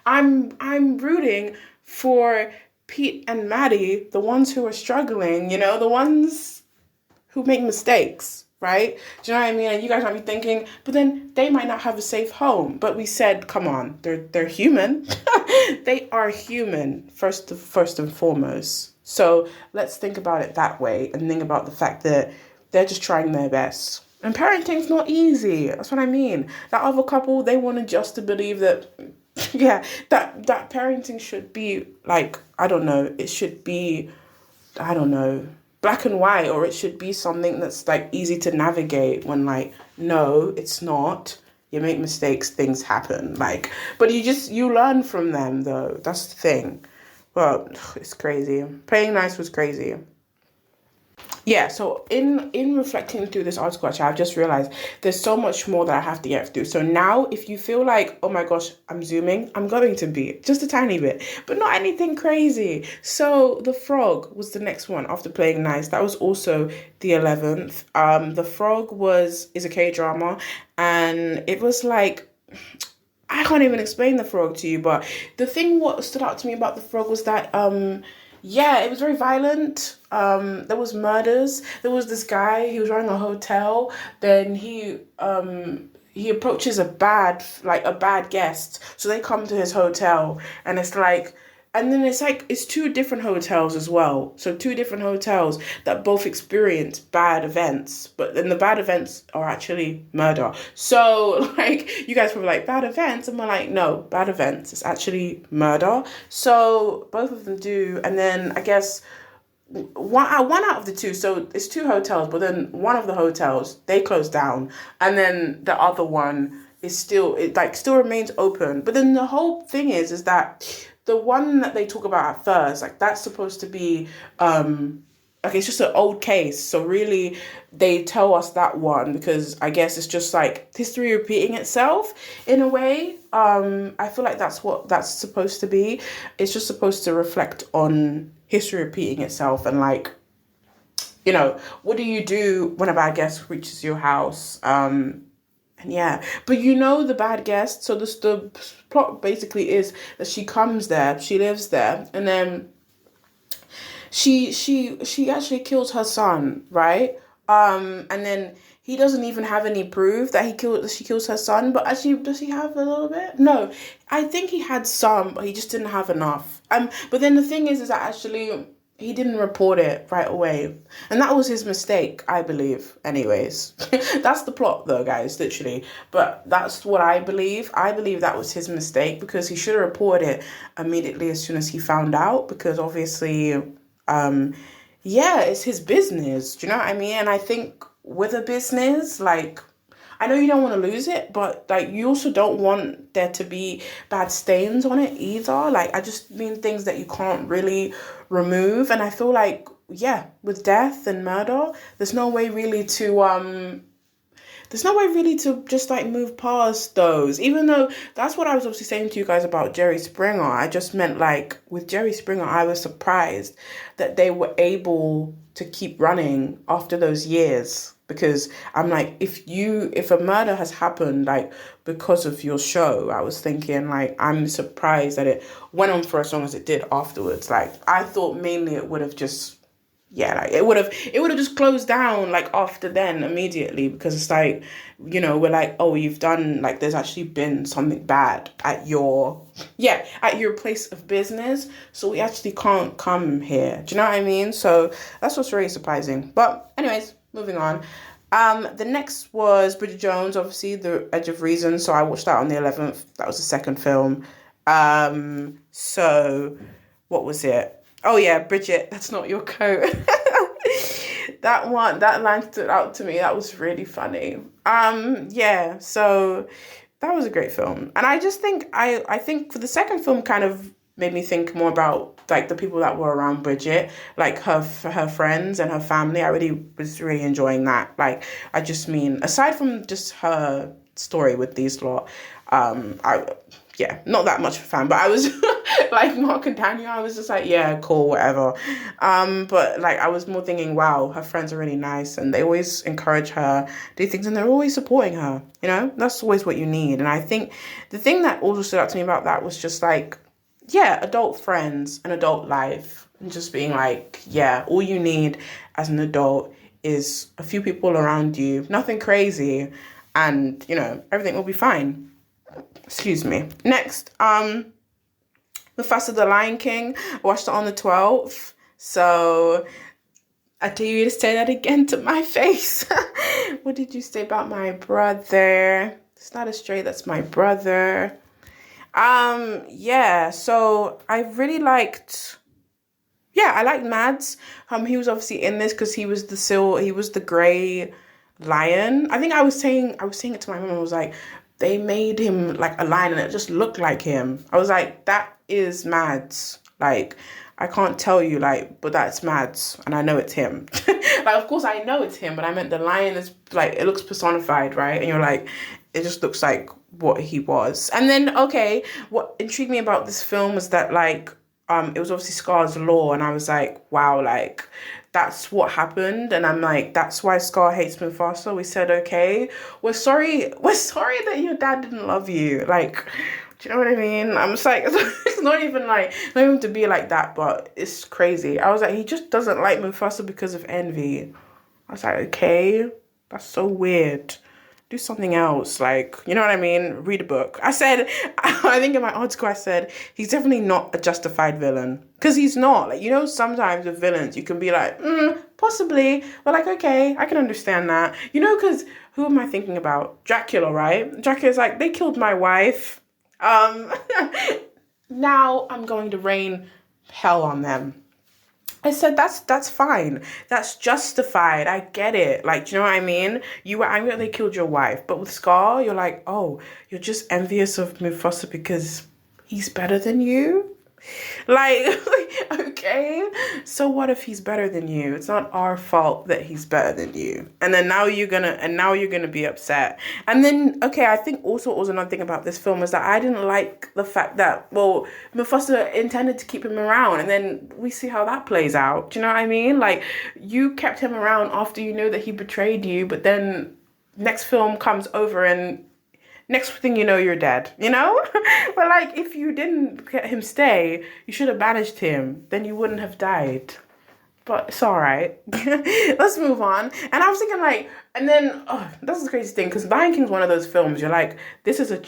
I'm rooting for Pete and Maddie, the ones who are struggling. The ones who make mistakes. Right? Do you know what I mean? And you guys might be thinking, but then they might not have a safe home. But we said, come on, they're human. They are human first and foremost. So let's think about it that way and think about the fact that they're just trying their best. And parenting's not easy. That's what I mean. That other couple, they wanted just to believe that, that parenting should be like, I don't know, it should be, I don't know, black and white, or it should be something that's like easy to navigate, when like, no, it's not. You make mistakes, things happen. Like, but you learn from them though. That's the thing. Well, it's crazy. Playing nice was crazy. Yeah, so in reflecting through this article, actually, I've just realized there's so much more that I have to get through. So now, if you feel like, oh my gosh, I'm zooming, I'm going to be just a tiny bit, but not anything crazy. So the frog was the next one after playing nice. That was also the 11th. The frog is a K-drama, and it was like, I can't even explain the frog to you, but the thing what stood out to me about the frog was that it was very violent. There was murders. There was this guy, he was running a hotel. Then he approaches a bad guest. So they come to his hotel, and it's two different hotels as well. So two different hotels that both experience bad events, but then the bad events are actually murder. So like, you guys were like, bad events, and we're like, no, bad events, it's actually murder. So both of them do, and then I guess one out of the two, so it's two hotels, but then one of the hotels, they closed down, and then the other one is still remains open. But then the whole thing is that the one that they talk about at first, like, that's supposed to be it's just an old case. So really, they tell us that one because I guess it's just like history repeating itself in a way. I feel like that's what that's supposed to be. It's just supposed to reflect on history repeating itself, and like, what do you do when a bad guest reaches your house? And yeah, but the bad guest. So the plot basically is that she comes there, she lives there, and then she actually kills her son, right? And then he doesn't even have any proof that she kills her son. But actually, does he have a little bit? No, I think he had some, but he just didn't have enough. But then the thing is that actually, he didn't report it right away. And that was his mistake, I believe. Anyways, that's the plot though, guys, literally. But that's what I believe. I believe that was his mistake, because he should have reported it immediately as soon as he found out, because obviously, it's his business. Do you know what I mean? And I think with a business, like, I know you don't want to lose it, but like, you also don't want there to be bad stains on it either. Like, I just mean things that you can't really remove. And I feel like, with death and murder, there's no way really to just like move past those, even though that's what I was obviously saying to you guys about Jerry Springer. I just meant, like, with Jerry Springer, I was surprised that they were able to keep running after those years. Because I'm like, if a murder has happened, like, because of your show, I was thinking, like, I'm surprised that it went on for as long as it did afterwards. Like, I thought mainly it would have just, it would have just closed down, like, after then immediately, because it's like, we're like, oh, you've done, like, there's actually been something bad at your place of business, so we actually can't come here. Do you know what I mean? So that's what's really surprising. But anyways, moving on. The next was Bridget Jones, obviously, The Edge of Reason. So I watched that on the 11th. That was the second film. So what was it? Oh yeah, Bridget, that's not your coat. That line stood out to me. That was really funny. Yeah, so that was a great film. And I just think I think for the second film kind of made me think more about like the people that were around Bridget, like her friends and her family. I really was really enjoying that. Like I just mean aside from just her story with these lot, I yeah, not that much of a fan, but I was like Mark and Daniel, I was just like, yeah, cool, whatever. But like I was more thinking, wow, her friends are really nice and they always encourage her, do things, and they're always supporting her, you know? That's always what you need. And I think the thing that also stood out to me about that was just like, yeah, adult friends and adult life. And just being like, yeah, all you need as an adult is a few people around you, nothing crazy, and you know, everything will be fine. Excuse me. Next, Mufasa the Lion King. I watched it on the 12th. So I dare you to say that again to my face. What did you say about my brother? It's not a stray, that's my brother. Yeah, so I really liked, yeah, I liked Mads. He was obviously in this because he was the grey lion. I think I was saying it to my mom. I was like, they made him like a lion and it just looked like him. I was like, that is Mads. Like, I can't tell you, like, but that's Mads and I know it's him. Like, of course I know it's him, but I meant the lion is like, it looks personified, right? And you're like, it just looks like what he was. And then, okay, what intrigued me about this film was that like, it was obviously Scar's law, and I was like, wow, like, that's what happened. And I'm like, that's why Scar hates Mufasa. We said, okay, we're sorry that your dad didn't love you. Like, do you know what I mean? I'm just like, it's not even to be like that, but it's crazy. I was like, he just doesn't like Mufasa because of envy. I was like, okay, that's so weird. Do something else, like, you know what I mean? Read a book. I said, I think in my article I said, he's definitely not a justified villain. Because he's not. Like, you know, sometimes with villains, you can be like, possibly. But like, okay, I can understand that. You know, because who am I thinking about? Dracula, right? Dracula's like, they killed my wife. Now I'm going to rain hell on them. I said, that's fine. That's justified. I get it. Like, do you know what I mean? You were angry that they killed your wife. But with Scar, you're like, oh, you're just envious of Mufasa because he's better than you? Like, okay. So what if he's better than you? It's not our fault that he's better than you. And then now you're gonna be upset. And then, okay, I think also what was another thing about this film is that I didn't like the fact that, well, Mufasa intended to keep him around, and then we see how that plays out. Do you know what I mean? Like, you kept him around after you know that he betrayed you, but then next film comes over and next thing you know, you're dead, you know? But like, if you didn't let him stay, you should have banished him. Then you wouldn't have died. But it's all right. Let's move on. And I was thinking like, and then, oh, that's the crazy thing, because Lion King's one of those films, you're like, this is a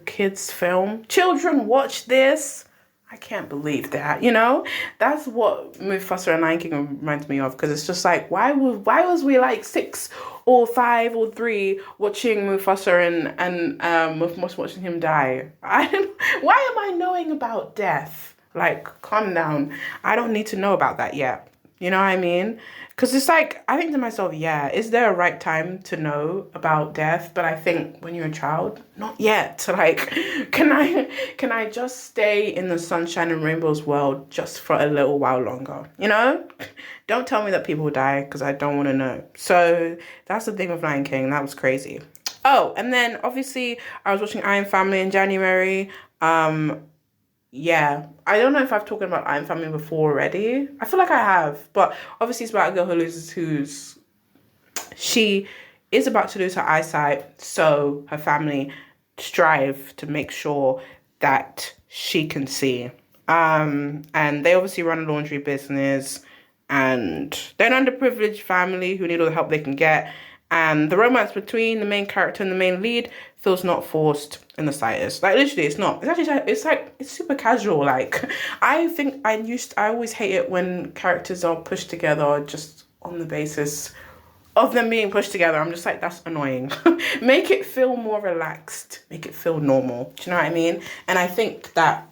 kid's film. Children watch this. I can't believe that, you know? That's what Mufasa and Lion King reminds me of, because it's just like, why was we like 6 or 5 or 3 watching Mufasa and watching him die? Why am I knowing about death? Like, calm down. I don't need to know about that yet. You know what I mean? Because it's like, I think to myself, yeah, is there a right time to know about death? But I think when you're a child, not yet. Like, can I just stay in the sunshine and rainbows world just for a little while longer? You know? Don't tell me that people die, because I don't want to know. So that's the thing with Lion King. That was crazy. Oh, and then obviously I was watching Iron Family in January. Yeah, I don't know if I've talked about Iron Family before already. I feel like I have, but obviously it's about a girl she is about to lose her eyesight, so her family strive to make sure that she can see. And they obviously run a laundry business, and they're an underprivileged family who need all the help they can get. And the romance between the main character and the main lead feels not forced in the slightest. Like, literally, it's not. It's super casual. Like, I think I always hate it when characters are pushed together just on the basis of them being pushed together. I'm just like, that's annoying. Make it feel more relaxed. Make it feel normal. Do you know what I mean? And I think that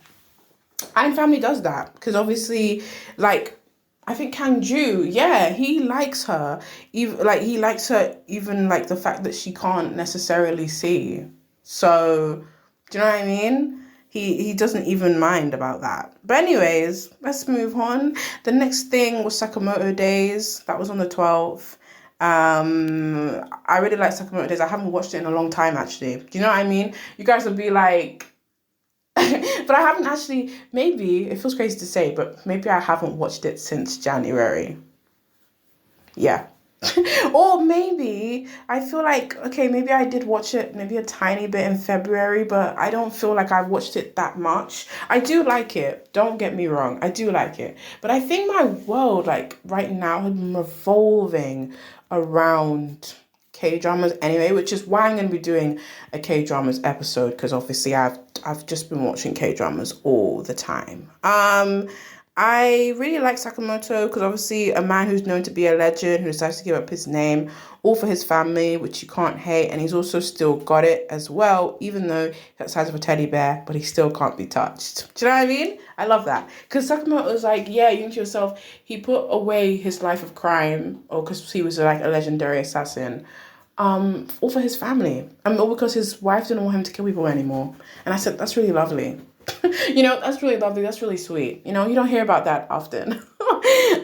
Iron Family does that. Because obviously, like, I think Kang Ju, yeah, he likes her. Even like the fact that she can't necessarily see. So, do you know what I mean? He doesn't even mind about that. But anyways, let's move on. The next thing was Sakamoto Days. That was on the 12th. I really like Sakamoto Days. I haven't watched it in a long time, actually. Do you know what I mean? You guys would be like... but I haven't actually... Maybe, it feels crazy to say, but maybe I haven't watched it since January. Yeah. Or maybe I feel like, okay, maybe I did watch it maybe a tiny bit in February, but I don't feel like I watched it that much. I do like it. Don't get me wrong. I do like it. But I think my world, like, right now has been revolving around K-dramas anyway, which is why I'm going to be doing a K-dramas episode, because obviously I've just been watching K-dramas all the time. I really like Sakamoto because obviously a man who's known to be a legend, who decides to give up his name, all for his family, which you can't hate, and he's also still got it as well, even though he's the size of a teddy bear, but he still can't be touched. Do you know what I mean? I love that. Because Sakamoto's like, yeah, you think to yourself, he put away his life of crime, or because he was like a legendary assassin, all for his family. All because his wife didn't want him to kill people anymore. And I said, that's really lovely. You know, that's really lovely. That's really sweet. You know, you don't hear about that often.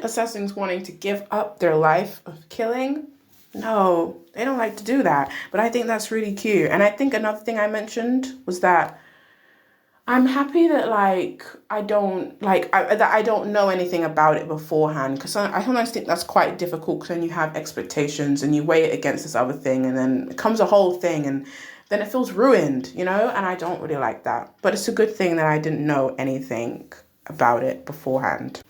Assassins wanting to give up their life of killing. No, they don't like to do that. But I think that's really cute. And I think another thing I mentioned was that I'm happy that, like, I don't know anything about it beforehand. Because I sometimes think that's quite difficult because then you have expectations and you weigh it against this other thing. And then it comes a whole thing and then it feels ruined, you know? And I don't really like that. But it's a good thing that I didn't know anything about it beforehand.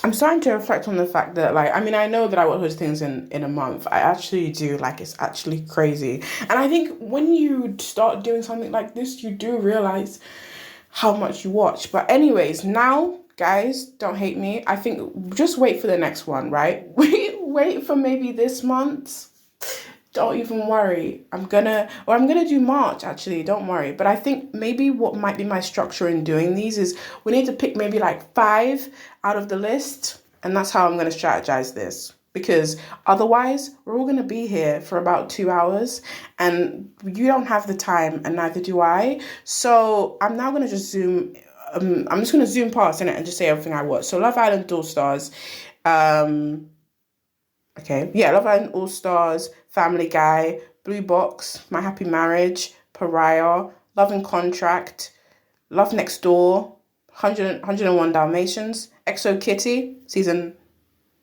I'm starting to reflect on the fact that, like, I mean, I know that I watch those things in a month. I actually do. Like, it's actually crazy. And I think when you start doing something like this, you do realize how much you watch. But anyways, now, guys, don't hate me. I think just wait for the next one, right? Wait for maybe this month. Don't even worry. I'm gonna do March, actually, don't worry. But I think maybe what might be my structure in doing these is we need to pick maybe like 5 out of the list. And that's how I'm gonna strategize this. Because otherwise, we're all gonna be here for about 2 hours and you don't have the time and neither do I. So I'm now gonna just zoom, I'm just gonna zoom past in it and just say everything I watch. So Love Island All Stars, okay, yeah, Love Island All Stars, Family Guy, Blue Box, My Happy Marriage, Pariah, Love and Contract, Love Next Door, 101 Dalmatians, Exo Kitty, season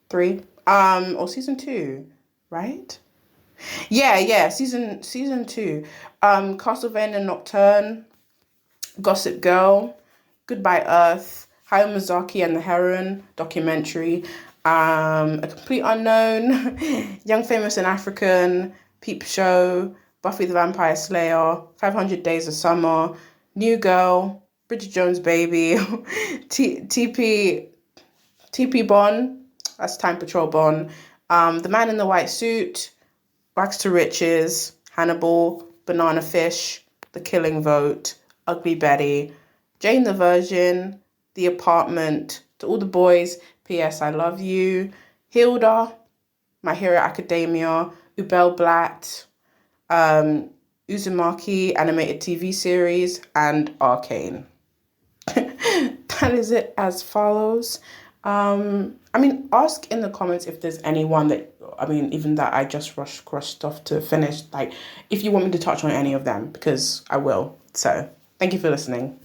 3, or season 2, right? Yeah, season 2. Castlevania Nocturne, Gossip Girl, Goodbye Earth, Hayao Miyazaki and the Heron documentary, A Complete Unknown, Young Famous and African, Peep Show, Buffy the Vampire Slayer, 500 Days of Summer, New Girl, Bridget Jones' Baby, TP Bon, that's Time Patrol Bon, The Man in the White Suit, Rags to Riches, Hannibal, Banana Fish, The Killing Vote, Ugly Betty, Jane the Virgin, The Apartment, To All the Boys, P.S. I Love You, Hilda, My Hero Academia, Ubel Blatt, Uzumaki animated TV series, and Arcane. That is it as follows. I mean, ask in the comments if there's anyone that, I mean, even that I just rushed off to finish, like, if you want me to touch on any of them, because I will. So, thank you for listening.